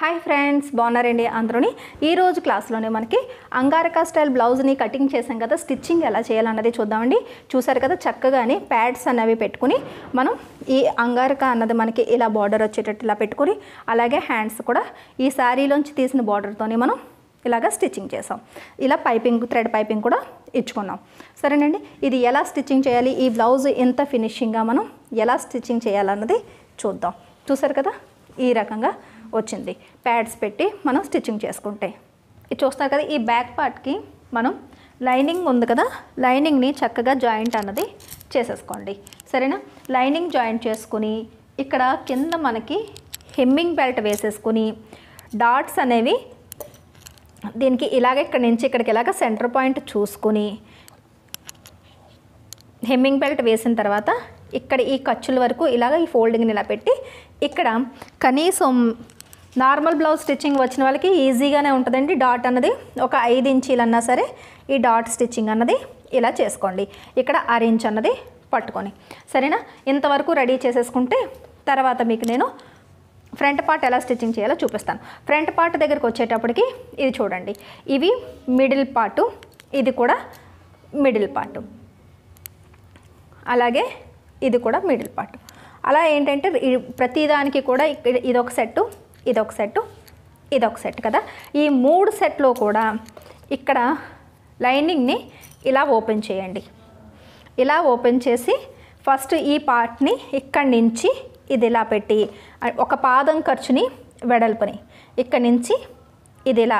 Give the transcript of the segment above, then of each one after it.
Hi friends, బాగున్నారండి అందరూని. ఈరోజు క్లాస్లోనే మనకి అంగారక స్టైల్ బ్లౌజ్ని కటింగ్ చేసాం కదా, స్టిచ్చింగ్ ఎలా చేయాలన్నది చూద్దామండి. చూసారు కదా, చక్కగానే ప్యాడ్స్ అనేవి పెట్టుకుని మనం ఈ అంగారక అన్నది మనకి ఇలా బార్డర్ వచ్చేటట్టు ఇలా పెట్టుకుని, అలాగే హ్యాండ్స్ కూడా ఈ శారీలోంచి తీసిన బార్డర్తోని మనం ఇలాగా స్టిచ్చింగ్ చేసాం. ఇలా పైపింగ్, థ్రెడ్ పైపింగ్ కూడా ఇచ్చుకున్నాం. సరేనండి, ఇది ఎలా స్టిచ్చింగ్ చేయాలి, ఈ బ్లౌజ్ ఎంత ఫినిషింగ్గా మనం ఎలా స్టిచ్చింగ్ చేయాలన్నది చూద్దాం. చూసారు కదా, ఈ రకంగా వచ్చింది. ప్యాడ్స్ పెట్టి మనం స్టిచ్చింగ్ చేసుకుంటే ఇది చూస్తారు కదా. ఈ బ్యాక్ పార్ట్కి మనం లైనింగ్ ఉంది కదా, లైనింగ్ని చక్కగా జాయింట్ అన్నది చేసేసుకోండి. సరేనా, లైనింగ్ జాయింట్ చేసుకుని ఇక్కడ కింద మనకి హెమ్మింగ్ బెల్ట్ వేసేసుకుని డాట్స్ అనేవి దీనికి ఇలాగ ఇక్కడ నుంచి ఇక్కడికి ఇలాగ సెంటర్ పాయింట్ చూసుకుని హెమ్మింగ్ బెల్ట్ వేసిన తర్వాత ఇక్కడ ఈ ఖర్చుల వరకు ఇలాగ ఈ ఫోల్డింగ్ని ఇలా పెట్టి ఇక్కడ కనీసం నార్మల్ బ్లౌజ్ స్టిచ్చింగ్ వచ్చిన వాళ్ళకి ఈజీగానే ఉంటుందండి. డాట్ అన్నది ఒక 5 ఇంచీలన్నా సరే ఈ డాట్ స్టిచ్చింగ్ అన్నది ఇలా చేసుకోండి. ఇక్కడ 1 ఇంచ్ అన్నది పట్టుకొని, సరేనా. ఇంతవరకు రెడీ చేసేసుకుంటే తర్వాత మీకు నేను ఫ్రంట్ పార్ట్ ఎలా స్టిచ్చింగ్ చేయాలో చూపిస్తాను. ఫ్రంట్ పార్ట్ దగ్గరికి వచ్చేటప్పటికి ఇది చూడండి, ఇవి మిడిల్ పార్టు, ఇది కూడా మిడిల్ పార్టు, అలాగే ఇది కూడా మిడిల్ పార్ట్. అలా ఏంటంటే ప్రతిదానికి కూడా ఇదొక సెట్టు, ఇదొక సెట్టు, ఇదొక సెట్ కదా. ఈ 3 సెట్లో కూడా ఇక్కడ లైనింగ్ని ఇలా ఓపెన్ చేయండి. ఇలా ఓపెన్ చేసి ఫస్ట్ ఈ పార్ట్ని ఇక్కడి నుంచి ఇది ఇలా పెట్టి ఒక పాదం ఖర్చుని వెడల్పుని ఇక్కడి నుంచి ఇది ఇలా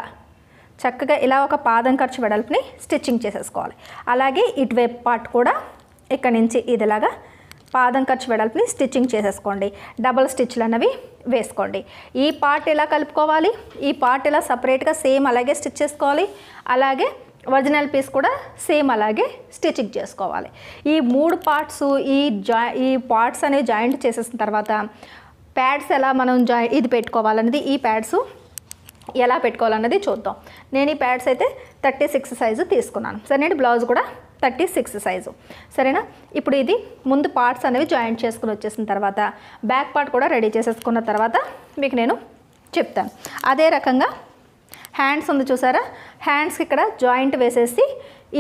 చక్కగా ఇలా ఒక పాదం ఖర్చు వెడల్పుని స్టిచ్చింగ్ చేసేసుకోవాలి. అలాగే ఇటువైపు పార్ట్ కూడా ఇక్కడ నుంచి ఇదిలాగా పాదం ఖర్చు వెడల్పుని స్టిచ్చింగ్ చేసేసుకోండి. డబుల్ స్టిచ్లు అన్నవి వేసుకోండి. ఈ పార్ట్ ఇలా కలుపుకోవాలి, ఈ పార్ట్ ఇలా సపరేట్గా సేమ్ అలాగే స్టిచ్ చేసుకోవాలి. అలాగే ఒరిజినల్ పీస్ కూడా సేమ్ అలాగే స్టిచ్చింగ్ చేసుకోవాలి. ఈ 3 పార్ట్స్ ఈ పార్ట్స్ అనేవి జాయింట్ చేసేసిన తర్వాత ప్యాడ్స్ ఎలా మనం ఇది పెట్టుకోవాలన్నది, ఈ ప్యాడ్స్ ఎలా పెట్టుకోవాలన్నది చూద్దాం. నేను ఈ ప్యాడ్స్ అయితే 36 సైజు తీసుకున్నాను. సరేనండి, బ్లౌజ్ కూడా 36 సైజు. సరేనా, ఇప్పుడు ఇది ముందు పార్ట్స్ అనేవి జాయింట్ చేసుకుని వచ్చేసిన తర్వాత బ్యాక్ పార్ట్ కూడా రెడీ చేసేసుకున్న తర్వాత మీకు నేను చెప్తాను. అదే రకంగా హ్యాండ్స్ ఉంది చూసారా, హ్యాండ్స్కి ఇక్కడ జాయింట్ వేసేసి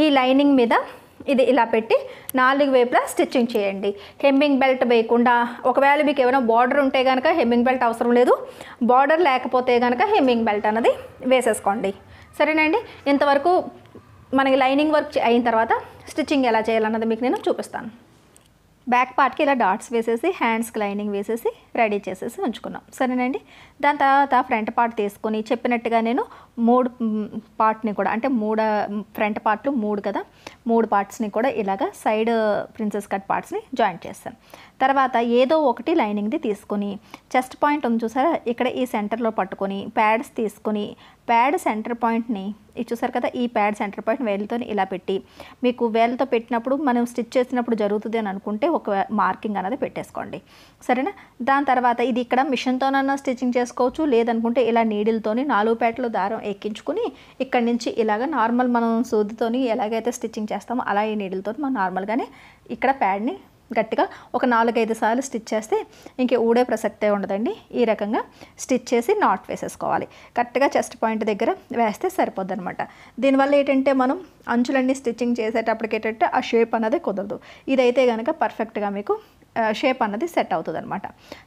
ఈ లైనింగ్ మీద ఇది ఇలా పెట్టి 4 వైపులా స్టిచ్చింగ్ చేయండి. హెమ్మింగ్ బెల్ట్ వేయకుండా, ఒకవేళ మీకు ఏమైనా బార్డర్ ఉంటే కనుక హెమ్మింగ్ బెల్ట్ అవసరం లేదు, బార్డర్ లేకపోతే కనుక హెమ్మింగ్ బెల్ట్ అన్నది వేసేసుకోండి. సరేనండి, ఇంతవరకు మనకి లైనింగ్ వర్క్ అయిన తర్వాత స్టిచ్చింగ్ ఎలా చేయాలన్నది మీకు నేను చూపిస్తాను. బ్యాక్ పార్ట్కి ఇలా డాట్స్ వేసేసి హ్యాండ్స్కి లైనింగ్ వేసేసి రెడీ చేసేసి ఉంచుకున్నాం. సరేనండి, దాని తర్వాత ఫ్రంట్ పార్ట్ తీసుకొని చెప్పినట్టుగా నేను 3 పార్ట్ని కూడా, అంటే ఫ్రంట్ పార్ట్లు 3 కదా, 3 పార్ట్స్ని కూడా ఇలాగ సైడ్ ప్రిన్సెస్ కట్ పార్ట్స్ని జాయింట్ చేస్తాను. తర్వాత ఏదో ఒకటి లైనింగ్ది తీసుకొని చెస్ట్ పాయింట్ ఉంది చూసారా, ఇక్కడ ఈ సెంటర్లో పట్టుకొని ప్యాడ్స్ తీసుకొని ప్యాడ్ సెంటర్ పాయింట్ని ఇది చూసారు కదా, ఈ ప్యాడ్ సెంటర్ పాయింట్ వేలుతో ఇలా పెట్టి, మీకు వేలతో పెట్టినప్పుడు మనం స్టిచ్ చేసినప్పుడు జరుగుతుంది అని అనుకుంటే ఒక మార్కింగ్ అనేది పెట్టేసుకోండి. సరేనా, దాని తర్వాత ఇది ఇక్కడ మిషన్తోనన్నా స్టిచ్చింగ్ చేసుకోవచ్చు, లేదనుకుంటే ఇలా నీడిల్తోని 4 పేటలు దారం ఎక్కించుకుని ఇక్కడి నుంచి ఇలాగ నార్మల్ మనం సూదితోని ఎలాగైతే స్టిచ్చింగ్ చేస్తామో అలా ఈ నీడిల్తో మనం నార్మల్గానే ఇక్కడ ప్యాడ్ని గట్టిగా ఒక 4-5 సార్లు స్టిచ్ చేస్తే ఇంక ఊడే ప్రసక్తే ఉండదండి. ఈ రకంగా స్టిచ్ చేసి నాట్ వేసేసుకోవాలి. కరెక్ట్గా చెస్ట్ పాయింట్ దగ్గర వేస్తే సరిపోద్ది అనమాట. దీనివల్ల ఏంటంటే మనం అంచులన్నీ స్టిచ్చింగ్ చేసేటప్పటికి ఏంటంటే ఆ షేప్ అన్నది కుదరదు. ఇదైతే కనుక పర్ఫెక్ట్గా మీకు షేప్ అన్నది సెట్ అవుతుంది అనమాట.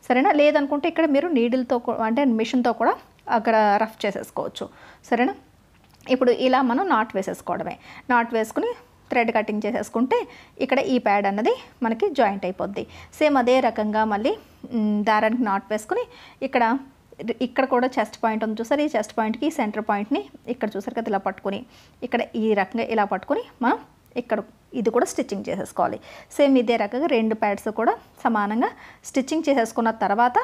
సరేనా, లేదనుకుంటే ఇక్కడ మీరు నీడిల్తో అంటే మిషన్తో కూడా అక్కడ రఫ్ చేసేసుకోవచ్చు. సరేనా, ఇప్పుడు ఇలా మనం నాట్ వేసేసుకోవడమే. నాట్ వేసుకుని థ్రెడ్ కటింగ్ చేసేసుకుంటే ఇక్కడ ఈ ప్యాడ్ అన్నది మనకి జాయింట్ అయిపోద్ది. సేమ్ అదే రకంగా మళ్ళీ దారానికి నాట్ వేసుకుని ఇక్కడ కూడా చెస్ట్ పాయింట్ ఉంది చూసారు, ఈ చెస్ట్ పాయింట్కి సెంటర్ పాయింట్ని ఇక్కడ చూసారు కదా ఇలా పట్టుకుని ఇక్కడ ఈ రకంగా ఇలా పట్టుకుని మనం ఇక్కడ ఇది కూడా స్టిచ్చింగ్ చేసేసుకోవాలి. సేమ్ ఇదే రకంగా 2 ప్యాడ్స్ కూడా సమానంగా స్టిచ్చింగ్ చేసేసుకున్న తర్వాత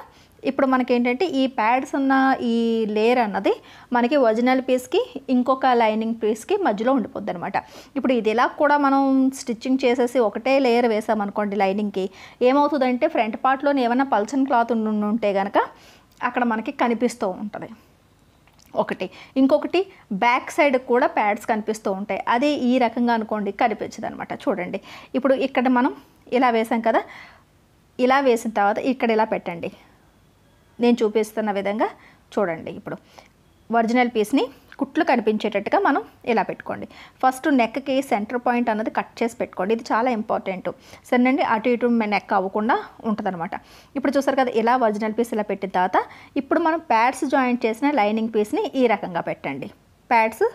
ఇప్పుడు మనకి ఏంటంటే ఈ ప్యాడ్స్ ఉన్న ఈ లేయర్ అన్నది మనకి ఒరిజినల్ పీస్కి ఇంకొక లైనింగ్ పీస్కి మధ్యలో ఉండిపోద్ది అనమాట. ఇప్పుడు ఇది ఇలా కూడా మనం స్టిచ్చింగ్ చేసేసి ఒకటే లేయర్ వేసామనుకోండి లైనింగ్కి, ఏమవుతుందంటే ఫ్రంట్ పార్ట్లోని ఏమైనా పల్చన్ క్లాత్ ఉంటే కనుక అక్కడ మనకి కనిపిస్తూ ఉంటుంది ఒకటి. ఇంకొకటి బ్యాక్ సైడ్ కూడా ప్యాడ్స్ కనిపిస్తూ ఉంటాయి, అది ఈ రకంగా అనుకోండి కనిపించదు అనమాట. చూడండి, ఇప్పుడు ఇక్కడ మనం ఇలా వేసాం కదా, ఇలా వేసిన తర్వాత ఇక్కడ ఇలా పెట్టండి. నేను చూపిస్తున్న విధంగా చూడండి ఇప్పుడు ఒరిజినల్ పీస్ని కుట్లు కనిపించేటట్టుగా మనం ఇలా పెట్టుకోండి. ఫస్ట్ నెక్కి సెంటర్ పాయింట్ అన్నది కట్ చేసి పెట్టుకోండి. ఇది చాలా ఇంపార్టెంట్. సరేనండి, అటు ఇటు నెక్ అవ్వకుండా ఉంటుందన్నమాట. ఇప్పుడు చూసారు కదా, ఇలా ఒరిజినల్ పీస్ ఇలా పెట్టిన తర్వాత ఇప్పుడు మనం ప్యాడ్స్ జాయింట్ చేసిన లైనింగ్ పీస్ని ఈ రకంగా పెట్టండి. ప్యాడ్స్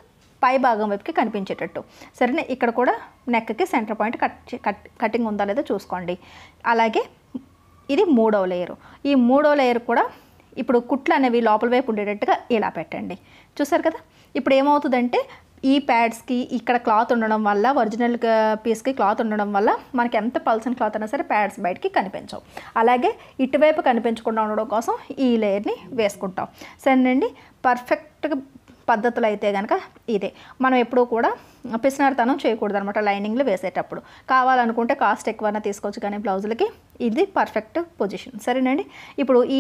పై భాగం వైపుకి కనిపించేటట్టు. సరేనా, ఇక్కడ కూడా నెక్కి సెంటర్ పాయింట్ కటింగ్ ఉందా లేదో చూసుకోండి. అలాగే ఇది 3వ లేయరు. ఈ 3వ లేయర్ కూడా ఇప్పుడు కుట్లు అనేవి లోపల వైపు ఉండేటట్టుగా ఇలా పెట్టండి. చూసారు కదా, ఇప్పుడు ఏమవుతుందంటే ఈ ప్యాడ్స్కి ఇక్కడ క్లాత్ ఉండడం వల్ల, ఒరిజినల్ పీస్కి క్లాత్ ఉండడం వల్ల మనకి ఎంత పల్సన్ క్లాత్ అయినా సరే ప్యాడ్స్ బయటికి కనిపించవు. అలాగే ఇటువైపు కనిపించకుండా ఉండడం కోసం ఈ లేయర్ని వేసుకుంటాం. సరేనండి, పర్ఫెక్ట్గా పద్ధతులు అయితే కనుక ఇదే. మనం ఎప్పుడూ కూడా పిసినారితనం చేయకూడదు అనమాట లైనింగ్లు వేసేటప్పుడు. కావాలనుకుంటే కాస్ట్ ఎక్కువైనా తీసుకోవచ్చు, కానీ బ్లౌజులకి ఇది పర్ఫెక్ట్ పొజిషన్. సరేనండి, ఇప్పుడు ఈ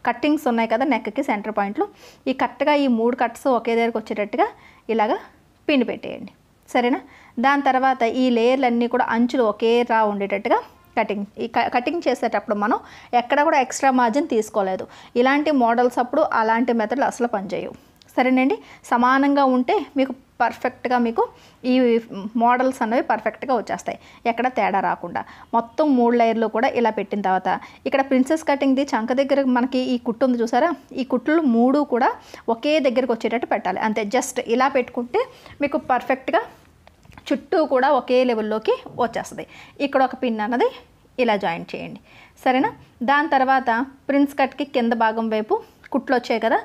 కట్టింగ్స్ ఉన్నాయి కదా నెక్కి సెంటర్ పాయింట్లు, ఈ కరెక్ట్గా ఈ 3 కట్స్ ఒకే దగ్గరికి వచ్చేటట్టుగా ఇలాగా పిన్ పెట్టేయండి. సరేనా, దాని తర్వాత ఈ లేయర్లన్నీ కూడా అంచులు ఒకే రా ఉండేటట్టుగా కటింగ్ చేసేటప్పుడు మనం ఎక్కడ కూడా ఎక్స్ట్రా మార్జిన్ తీసుకోలేదు. ఇలాంటి మోడల్స్ అప్పుడు అలాంటి మెథడ్లు అసలు పనిచేయవు. సరేనండి, సమానంగా ఉంటే మీకు పర్ఫెక్ట్గా మీకు ఈ మోడల్స్ అనేవి పర్ఫెక్ట్గా వచ్చేస్తాయి, ఎక్కడ తేడా రాకుండా. మొత్తం 3 లేయర్లు కూడా ఇలా పెట్టిన తర్వాత ఇక్కడ ప్రిన్సెస్ కటింగ్ది చంక దగ్గర మనకి ఈ కుట్టు ఉంది చూసారా, ఈ కుట్లు 3 కూడా ఒకే దగ్గరికి వచ్చేటట్టు పెట్టాలి. అంతే, జస్ట్ ఇలా పెట్టుకుంటే మీకు పర్ఫెక్ట్గా చుట్టూ కూడా ఒకే లెవెల్లోకి వచ్చేస్తుంది. ఇక్కడ ఒక పిన్ అన్నది ఇలా జాయింట్ చేయండి. సరేనా, దాని తర్వాత ప్రిన్స్ కట్కి కింద భాగం వైపు కుట్లు వచ్చాయి కదా,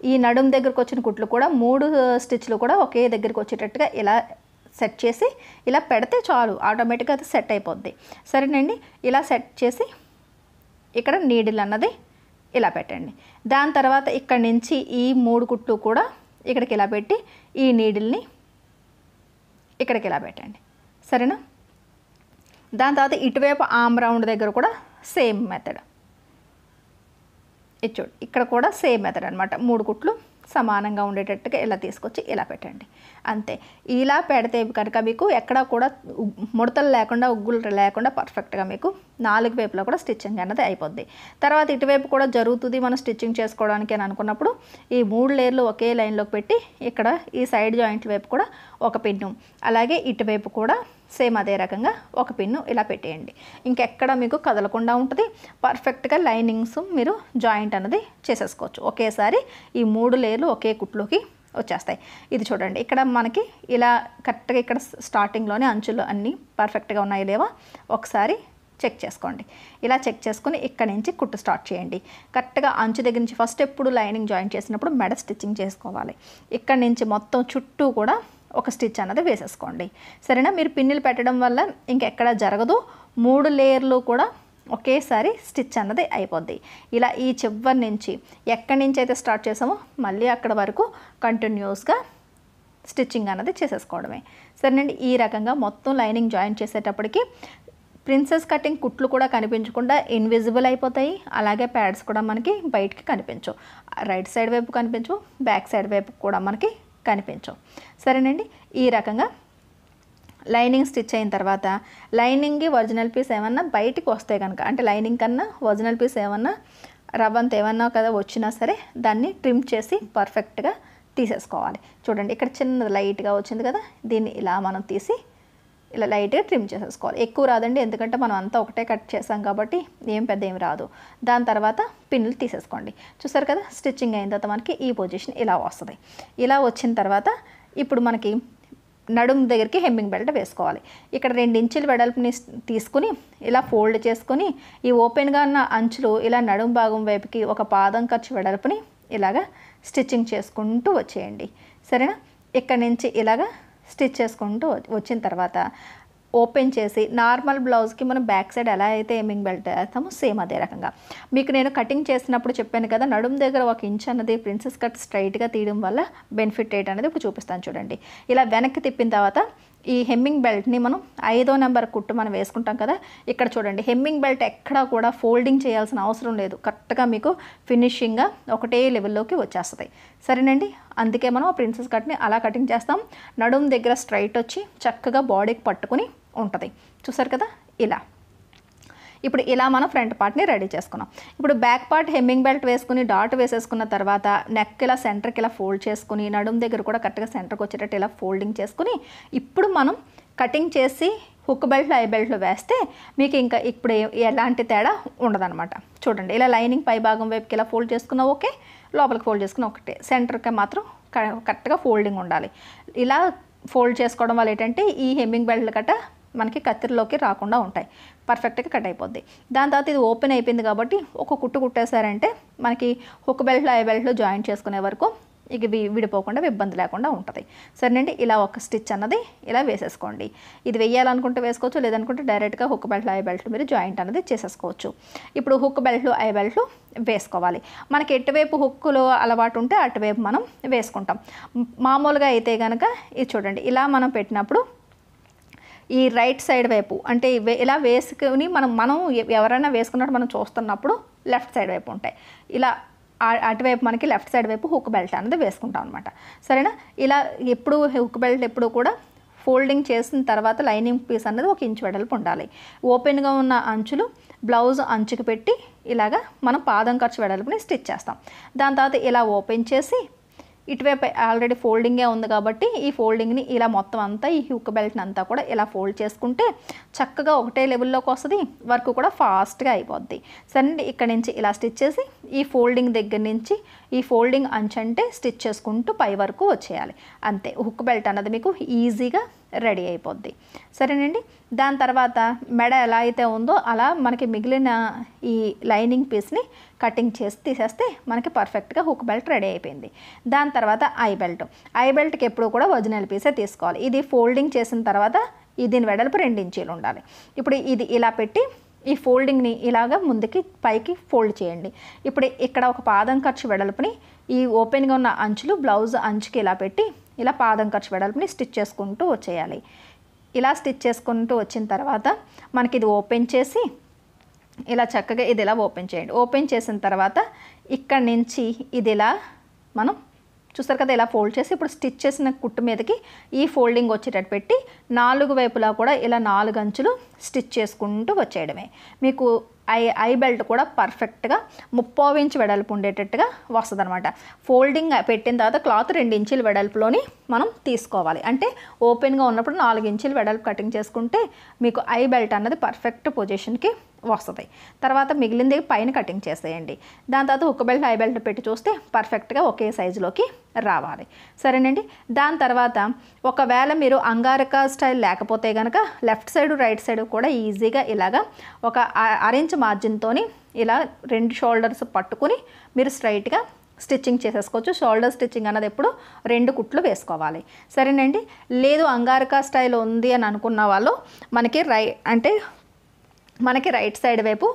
ఈ నడుం దగ్గరకు వచ్చిన కుట్లు కూడా 3 స్టిచ్లు కూడా ఒకే దగ్గరికి వచ్చేటట్టుగా ఇలా సెట్ చేసి ఇలా పెడితే చాలు, ఆటోమేటిక్గా అది సెట్ అయిపోద్ది. సరేనండి, ఇలా సెట్ చేసి ఇక్కడ నీడిల్ అన్నది ఇలా పెట్టండి. దాని తర్వాత ఇక్కడ నుంచి ఈ 3 కుట్లు కూడా ఇక్కడికి ఇలా పెట్టి ఈ నీడిల్ని ఇక్కడికి ఇలా పెట్టండి. సరేనా, దాని తర్వాత ఇటువైపు ఆమ్ రౌండ్ దగ్గర కూడా సేమ్ మెథడ్. ఇది చూడు, ఇక్కడ కూడా సేమ్ మెథడ్ అనమాట. 3 కుట్లు సమానంగా ఉండేటట్టుగా ఇలా తీసుకొచ్చి ఇలా పెట్టండి. అంతే, ఇలా పెడితే కనుక మీకు ఎక్కడ కూడా ముడతలు లేకుండా, ఉగ్గులు లేకుండా పర్ఫెక్ట్గా మీకు 4 వైపులా కూడా స్టిచ్చింగ్ అన్నది అయిపోద్ది. తర్వాత ఇటువైపు కూడా జరుగుతుంది మనం స్టిచ్చింగ్ చేసుకోవడానికి అని అనుకున్నప్పుడు ఈ 3 లేయర్లు ఒకే లైన్లోకి పెట్టి ఇక్కడ ఈ సైడ్ జాయింట్ల వైపు కూడా ఒక పిన్ను, అలాగే ఇటువైపు కూడా సేమ్ అదే రకంగా ఒక పిన్ను ఇలా పెట్టేయండి. ఇంకెక్కడ మీకు కదలకుండా ఉంటుంది. పర్ఫెక్ట్గా లైనింగ్స్ మీరు జాయింట్ అన్నది చేసేసుకోవచ్చు. ఒకేసారి ఈ 3 లేయర్లు ఒకే కుట్లోకి వచ్చేస్తాయి. ఇది చూడండి, ఇక్కడ మనకి ఇలా కరెక్ట్గా ఇక్కడ స్టార్టింగ్లోనే అంచులు అన్నీ పర్ఫెక్ట్గా ఉన్నాయి లేవా ఒకసారి చెక్ చేసుకోండి. ఇలా చెక్ చేసుకుని ఇక్కడ నుంచి కుట్టు స్టార్ట్ చేయండి. కరెక్ట్గా అంచు దగ్గర నుంచి ఫస్ట్ ఎప్పుడు లైనింగ్ జాయిన్ చేసినప్పుడు మెడ స్టిచ్చింగ్ చేసుకోవాలి. ఇక్కడ నుంచి మొత్తం చుట్టూ కూడా ఒక స్టిచ్ అన్నది వేసేసుకోండి. సరేనా, మీరు పిన్నులు పెట్టడం వల్ల ఇంకెక్కడ జరగదు. 3 లేయర్లు కూడా ఒకేసారి స్టిచ్ అన్నది అయిపోద్ది. ఇలా ఈ చివరి నుంచి ఎక్కడి నుంచి అయితే స్టార్ట్ చేసామో మళ్ళీ అక్కడ వరకు కంటిన్యూస్గా స్టిచ్చింగ్ అన్నది చేసేసుకోవడమే. సరేనండి, ఈ రకంగా మొత్తం లైనింగ్ జాయిన్ చేసేటప్పటికి ప్రిన్సెస్ కటింగ్ కుట్లు కూడా కనిపించకుండా ఇన్విజిబుల్ అయిపోతాయి. అలాగే ప్యాడ్స్ కూడా మనకి బయటికి కనిపించవు. రైట్ సైడ్ వైపు కనిపించవు, బ్యాక్ సైడ్ వైపు కూడా మనకి కనిపించవు. సరేనండి, ఈ రకంగా లైనింగ్ స్టిచ్ అయిన తర్వాత లైనింగ్కి ఒరిజినల్ పీస్ ఏమన్నా బయటికి వస్తే కనుక, అంటే లైనింగ్ కన్నా ఒరిజినల్ పీస్ ఏమన్నా రవ్వంత ఏమన్నా కదా వచ్చినా సరే దాన్ని ట్రిమ్ చేసి పర్ఫెక్ట్గా తీసేసుకోవాలి. చూడండి, ఇక్కడ చిన్నది లైట్గా వచ్చింది కదా, దీన్ని ఇలా మనం తీసి ఇలా లైట్గా ట్రిమ్ చేసేసుకోవాలి. ఎక్కువ రాదండి, ఎందుకంటే మనం అంతా ఒకటే కట్ చేసాం కాబట్టి ఏం పెద్ద ఏమి రాదు. దాని తర్వాత పిన్నులు తీసేసుకోండి. చూసారు కదా, స్టిచ్చింగ్ అయిన తర్వాత మనకి ఈ పొజిషన్ ఇలా వస్తుంది. ఇలా వచ్చిన తర్వాత ఇప్పుడు మనకి నడుం దగ్గరికి హెమ్మింగ్ బెల్ట్ వేసుకోవాలి. ఇక్కడ 2 ఇంచుల వెడల్పుని తీసుకుని ఇలా ఫోల్డ్ చేసుకొని ఈ ఓపెన్గా ఉన్న అంచులు ఇలా నడుం భాగం వైపుకి ఒక పాదం ఖర్చు వెడల్పుని ఇలాగా స్టిచ్చింగ్ చేసుకుంటూ వచ్చేయండి. సరేనా, ఇక్కడ నుంచి ఇలాగా స్టిచ్ చేసుకుంటూ వచ్చిన తర్వాత ఓపెన్ చేసి నార్మల్ బ్లౌజ్కి మనం బ్యాక్ సైడ్ ఎలా అయితే హెమ్మింగ్ బెల్ట్ వేస్తామో సేమ్ అదే రకంగా. మీకు నేను కటింగ్ చేసినప్పుడు చెప్పాను కదా, నడుం దగ్గర 1 ఇంచ్ అన్నది ప్రిన్సెస్ కట్ స్ట్రైట్గా తీయడం వల్ల బెనిఫిట్ ఏంటి అనేది ఇప్పుడు చూపిస్తాను చూడండి. ఇలా వెనక్కి తిప్పిన తర్వాత ఈ హెమ్మింగ్ బెల్ట్ని మనం 5వ నెంబర్ కుట్టు మనం వేసుకుంటాం కదా, ఇక్కడ చూడండి హెమ్మింగ్ బెల్ట్ ఎక్కడా కూడా ఫోల్డింగ్ చేయాల్సిన అవసరం లేదు. కరెక్ట్గా మీకు ఫినిషింగ్గా ఒకటే లెవెల్లోకి వచ్చేస్తుంది. సరేనండి, అందుకే మనం ప్రిన్సెస్ కట్ని అలా కటింగ్ చేస్తాం. నడుం దగ్గర స్ట్రైట్ వచ్చి చక్కగా బాడీకి పట్టుకుని ఉంటుంది. చూసారు కదా, ఇలా ఇప్పుడు ఇలా మనం ఫ్రంట్ పార్ట్ని రెడీ చేసుకున్నాం. ఇప్పుడు బ్యాక్ పార్ట్ హెమ్మింగ్ బెల్ట్ వేసుకుని డాట్ వేసేసుకున్న తర్వాత నెక్ ఇలా సెంటర్కి ఇలా ఫోల్డ్ చేసుకుని నడుం దగ్గర కూడా కరెక్ట్గా సెంటర్కి వచ్చేటట్టు ఇలా ఫోల్డింగ్ చేసుకుని ఇప్పుడు మనం కటింగ్ చేసి హుక్ బెల్ట్లో ఐ బెల్ట్లో వేస్తే మీకు ఇంకా ఇప్పుడు ఎలాంటి తేడా ఉండదన్నమాట. చూడండి ఇలా లైనింగ్ పై భాగం వైపుకి ఇలా ఫోల్డ్ చేసుకున్నా ఓకే, లోపలికి ఫోల్డ్ చేసుకున్న ఒకటే, సెంటర్కి మాత్రం కరెక్ట్గా ఫోల్డింగ్ ఉండాలి. ఇలా ఫోల్డ్ చేసుకోవడం వల్ల ఏంటంటే ఈ హెమ్మింగ్ బెల్ట్ కట్ట మనకి కత్తిరిలోకి రాకుండా ఉంటాయి, పర్ఫెక్ట్గా కట్ అయిపోద్ది. దాని తర్వాత ఇది ఓపెన్ అయిపోయింది కాబట్టి ఒక కుట్టు కుట్టేశారంటే మనకి హుక్ బెల్ట్లో ఐ బెల్ట్లో జాయింట్ చేసుకునే వరకు ఇక విడిపోకుండా ఇబ్బంది లేకుండా ఉంటుంది. సరేనండి, ఇలా ఒక స్టిచ్ అన్నది ఇలా వేసేసుకోండి. ఇది వేయాలనుకుంటే వేసుకోవచ్చు, లేదనుకుంటే డైరెక్ట్గా హుక్ బెల్ట్లో ఐ బెల్ట్ మీరు జాయింట్ అనేది చేసేసుకోవచ్చు. ఇప్పుడు హుక్ బెల్ట్లు ఐ బెల్ట్లు వేసుకోవాలి. మనకి ఎటువైపు హుక్కులు అలవాటు ఉంటే అటువైపు మనం వేసుకుంటాం. మామూలుగా అయితే కనుక ఇది చూడండి ఇలా మనం పెట్టినప్పుడు ఈ రైట్ సైడ్ వైపు అంటే ఇలా వేసుకుని మనం ఎవరైనా వేసుకున్నట్టు మనం చూస్తున్నప్పుడు లెఫ్ట్ సైడ్ వైపు ఉంటాయి. ఇలా అటువైపు మనకి లెఫ్ట్ సైడ్ వైపు హుక్ బెల్ట్ అనేది వేసుకుంటాం అనమాట. సరేనా, ఇలా ఎప్పుడు హుక్ బెల్ట్ ఎప్పుడు కూడా ఫోల్డింగ్ చేసిన తర్వాత లైనింగ్ పీస్ అనేది 1 ఇంచ్ వెడల్పు ఉండాలి. ఓపెన్గా ఉన్న అంచులు బ్లౌజ్ అంచుకి పెట్టి ఇలాగా మనం పాదం ఖర్చు వెడల్పుని స్టిచ్ చేస్తాం. దాని తర్వాత ఇలా ఓపెన్ చేసి ఇటువైపు ఆల్రెడీ ఫోల్డింగే ఉంది కాబట్టి ఈ ఫోల్డింగ్ని ఇలా మొత్తం అంతా ఈ హుక్ బెల్ట్ని అంతా కూడా ఇలా ఫోల్డ్ చేసుకుంటే చక్కగా ఒకటే లెవెల్లోకి వస్తుంది, వర్క్ కూడా ఫాస్ట్గా అయిపోద్ది. సరే, ఇక్కడ నుంచి ఇలా స్టిచ్ చేసి ఈ ఫోల్డింగ్ దగ్గర నుంచి ఈ ఫోల్డింగ్ అంచంటే స్టిచ్ చేసుకుంటూ పై వరకు వచ్చేయాలి. అంతే, హుక్ బెల్ట్ అన్నది మీకు ఈజీగా రెడీ అయిపోద్ది. సరేనండి, దాని తర్వాత మెడ ఎలా అయితే ఉందో అలా మనకి మిగిలిన ఈ లైనింగ్ పీస్ని కటింగ్ చేసి తీసేస్తే మనకి పర్ఫెక్ట్గా హుక్ బెల్ట్ రెడీ అయిపోయింది. దాని తర్వాత ఐ బెల్ట్కి ఎప్పుడు కూడా ఒరిజినల్ పీసే తీసుకోవాలి. ఇది ఫోల్డింగ్ చేసిన తర్వాత దీని వెడల్పు 2 ఇంచీలు ఉండాలి. ఇప్పుడు ఇది ఇలా పెట్టి ఈ ఫోల్డింగ్ని ఇలాగా ముందుకి పైకి ఫోల్డ్ చేయండి. ఇప్పుడు ఇక్కడ ఒక పాదం ఖర్చు వెడల్పుని ఈ ఓపెన్గా ఉన్న అంచులు బ్లౌజ్ అంచుకి ఇలా పెట్టి ఇలా పాదం ఖర్చు వెడల్పుని స్టిచ్ చేసుకుంటూ వచ్చేయాలి. ఇలా స్టిచ్ చేసుకుంటూ వచ్చిన తర్వాత మనకి ఇది ఓపెన్ చేసి ఇలా చక్కగా ఇది ఇలా ఓపెన్ చేయండి. ఓపెన్ చేసిన తర్వాత ఇక్కడ నుంచి ఇది ఇలా మనం చూస్తారు కదా ఇలా ఫోల్డ్ చేసి ఇప్పుడు స్టిచ్ చేసిన కుట్టు మీదకి ఈ ఫోల్డింగ్ వచ్చేటట్టు పెట్టి 4 వైపులా కూడా ఇలా 4 అంచులు స్టిచ్ చేసుకుంటూ వచ్చేయడమే. మీకు ఐ బెల్ట్ కూడా పర్ఫెక్ట్గా 30 ఇంచ్ వెడల్పు ఉండేటట్టుగా వస్తుంది అనమాట. ఫోల్డింగ్ పెట్టిన తర్వాత క్లాత్ 2 ఇంచుల వెడల్పులోని మనం తీసుకోవాలి. అంటే ఓపెన్గా ఉన్నప్పుడు 4 ఇంచుల వెడల్పు కటింగ్ చేసుకుంటే మీకు ఐ బెల్ట్ అన్నది పర్ఫెక్ట్ పొజిషన్కి వస్తుంది. తర్వాత మిగిలింది పైన కటింగ్ చేసేయండి. దాని తర్వాత హుక్ బెల్ట్ ఐ బెల్ట్ పెట్టి చూస్తే పర్ఫెక్ట్గా ఒకే సైజులోకి రావాలి. సరేనండి, దాని తర్వాత ఒకవేళ మీరు అంగారక స్టైల్ లేకపోతే కనుక లెఫ్ట్ సైడ్ రైట్ సైడ్ కూడా ఈజీగా ఇలాగా ఒక 1 ఇంచ్ మార్జిన్తోని ఇలా 2 షోల్డర్స్ పట్టుకుని మీరు స్ట్రైట్గా స్టిచ్చింగ్ చేసేసుకోవచ్చు. షోల్డర్ స్టిచ్చింగ్ అన్నది ఎప్పుడు 2 కుట్లు వేసుకోవాలి. సరేనండి, లేదు అంగారక స్టైల్ ఉంది అని అనుకున్న వాళ్ళు మనకి రైట్ సైడ్ వైపు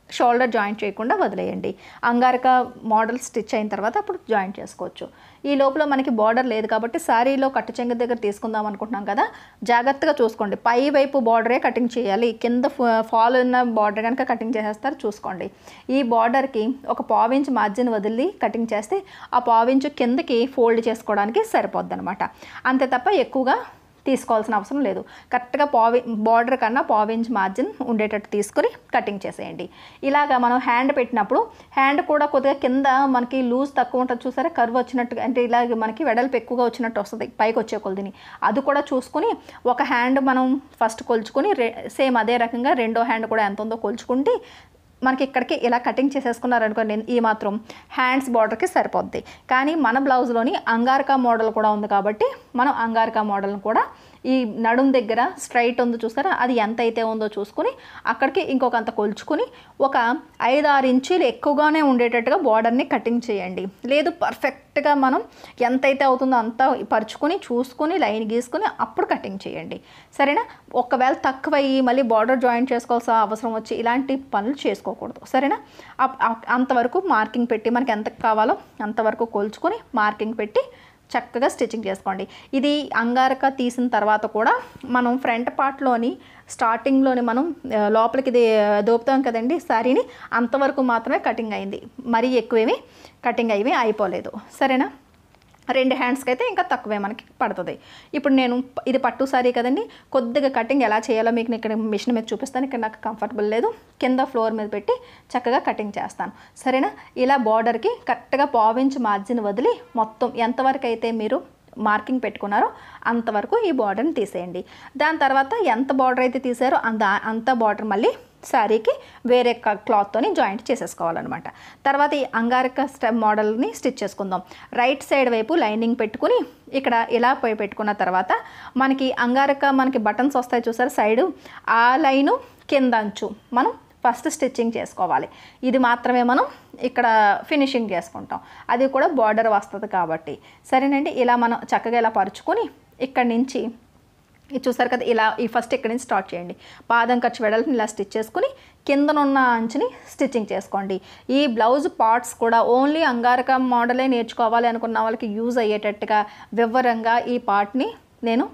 షోల్డర్ జాయింట్ చేయకుండా వదిలేయండి. అంగారక మోడల్ స్టిచ్ అయిన తర్వాత అప్పుడు జాయింట్ చేసుకోవచ్చు. ఈ లోపల మనకి బార్డర్ లేదు కాబట్టి శారీలో కట్టు చెంగు దగ్గర తీసుకుందాం అనుకుంటున్నాం కదా, జాగ్రత్తగా చూసుకోండి. పై వైపు బార్డరే కటింగ్ చేయాలి. కింద ఫాల్ ఉన్న బార్డర్ కనుక కటింగ్ చేసేస్తారు చూసుకోండి. ఈ బార్డర్కి ఒక 1/4 ఇంచ్ మార్జిన్ వదిలి కటింగ్ చేస్తే ఆ 1/4 ఇంచ్ కిందకి ఫోల్డ్ చేసుకోవడానికి సరిపోద్ది అనమాట. అంతే తప్ప ఎక్కువగా తీసుకోవాల్సిన అవసరం లేదు. కరెక్ట్గా బార్డర్ కన్నా 1/4 ఇంచ్ మార్జిన్ ఉండేటట్టు తీసుకొని కటింగ్ చేసేయండి. ఇలాగా మనం హ్యాండ్ పెట్టినప్పుడు హ్యాండ్ కూడా కొద్దిగా కింద మనకి లూజ్ తక్కువ ఉంటుంది చూసారా, కర్వ్ వచ్చినట్టుగా అంటే ఇలాగ మనకి వెడల్పు ఎక్కువగా వచ్చినట్టు వస్తుంది పైకి వచ్చే కొలదిని. అది కూడా చూసుకొని ఒక హ్యాండ్ మనం ఫస్ట్ కొలుచుకొని సేమ్ అదే రకంగా రెండో హ్యాండ్ కూడా ఎంత ఉందో కొలుచుకుంటే మనకి ఇక్కడికి ఇలా కటింగ్ చేసేసుకున్నారనుకోండి ఈ మాత్రం హ్యాండ్స్ బార్డర్కి సరిపోద్ది. కానీ మన బ్లౌజ్లోని అంగారకా మోడల్ కూడా ఉంది కాబట్టి మనం అంగారకా మోడల్ని కూడా ఈ నడుం దగ్గర స్ట్రైట్ ఉంది చూసారా, అది ఎంత అయితే ఉందో చూసుకుని అక్కడికి ఇంకొకంత కొలుచుకుని ఒక 5-6 ఇంచీలు ఎక్కువగానే ఉండేటట్టుగా బార్డర్ని కటింగ్ చేయండి. లేదు పర్ఫెక్ట్గా మనం ఎంతైతే అవుతుందో అంత పరుచుకొని చూసుకొని లైన్ గీసుకొని అప్పుడు కటింగ్ చేయండి. సరేనా, ఒకవేళ తక్కువ అయ్యి మళ్ళీ బార్డర్ జాయింట్ చేసుకోవాల్సిన అవసరం వచ్చి ఇలాంటి పనులు చేసుకోకూడదు. సరేనా, అంతవరకు మార్కింగ్ పెట్టి మనకి ఎంత కావాలో అంతవరకు కొలుచుకొని మార్కింగ్ పెట్టి చక్కగా స్టిచ్చింగ్ చేసుకోండి. ఇది అంగారక తీసిన తర్వాత కూడా మనం ఫ్రంట్ పార్ట్లోని స్టార్టింగ్లోని మనం లోపలికి ఇది దోపుతాం కదండి శారీని, అంతవరకు మాత్రమే కటింగ్ అయింది. మరీ ఎక్కువేమీ కటింగ్ అయిపోలేదు. సరేనా, 2 హ్యాండ్స్కి అయితే ఇంకా తక్కువే మనకి పడుతుంది. ఇప్పుడు నేను ఇది పట్టు సారీ కదండి, కొద్దిగా కటింగ్ ఎలా చేయాలో మీకు ఇక్కడ మిషన్ మీద చూపిస్తాను. ఇక్కడ నాకు కంఫర్టబుల్ లేదు, కింద ఫ్లోర్ మీద పెట్టి చక్కగా కటింగ్ చేస్తాను, సరేనా. ఇలా బార్డర్కి కరెక్ట్గా 1/2 ఇంచ్ మార్జిన్ వదిలి మొత్తం ఎంతవరకు అయితే మీరు మార్కింగ్ పెట్టుకున్నారో అంతవరకు ఈ బార్డర్ని తీసేయండి. దాని తర్వాత ఎంత బార్డర్ అయితే తీసారో అంత బార్డర్ మళ్ళీ శారీకి వేరే క్లాత్తోని జాయింట్ చేసేసుకోవాలన్నమాట. తర్వాత ఈ అంగారక మోడల్ని స్టిచ్ చేసుకుందాం. రైట్ సైడ్ వైపు లైనింగ్ పెట్టుకుని ఇక్కడ ఇలా పోయి పెట్టుకున్న తర్వాత మనకి అంగారక మనకి బటన్స్ వస్తాయి చూసారు సైడు, ఆ లైను కింద అంచు మనం ఫస్ట్ స్టిచ్చింగ్ చేసుకోవాలి. ఇది మాత్రమే మనం ఇక్కడ ఫినిషింగ్ చేసుకుంటాం, అది కూడా బార్డర్ వస్తుంది కాబట్టి, సరేనండి. ఇలా మనం చక్కగా ఇలా పరుచుకొని ఇక్కడి నుంచి ఇది చూసారు కదా, ఇలా ఈ ఫస్ట్ ఇక్కడి నుంచి స్టార్ట్ చేయండి. పాదం ఖర్చు వెడల్పుని ఇలా స్టిచ్ చేసుకుని కిందనున్న అంచుని స్టిచ్చింగ్ చేసుకోండి. ఈ బ్లౌజ్ పార్ట్స్ కూడా ఓన్లీ అంగారక మోడలే నేర్చుకోవాలి అనుకున్న వాళ్ళకి యూజ్ అయ్యేటట్టుగా వివరంగా ఈ పార్ట్ని నేను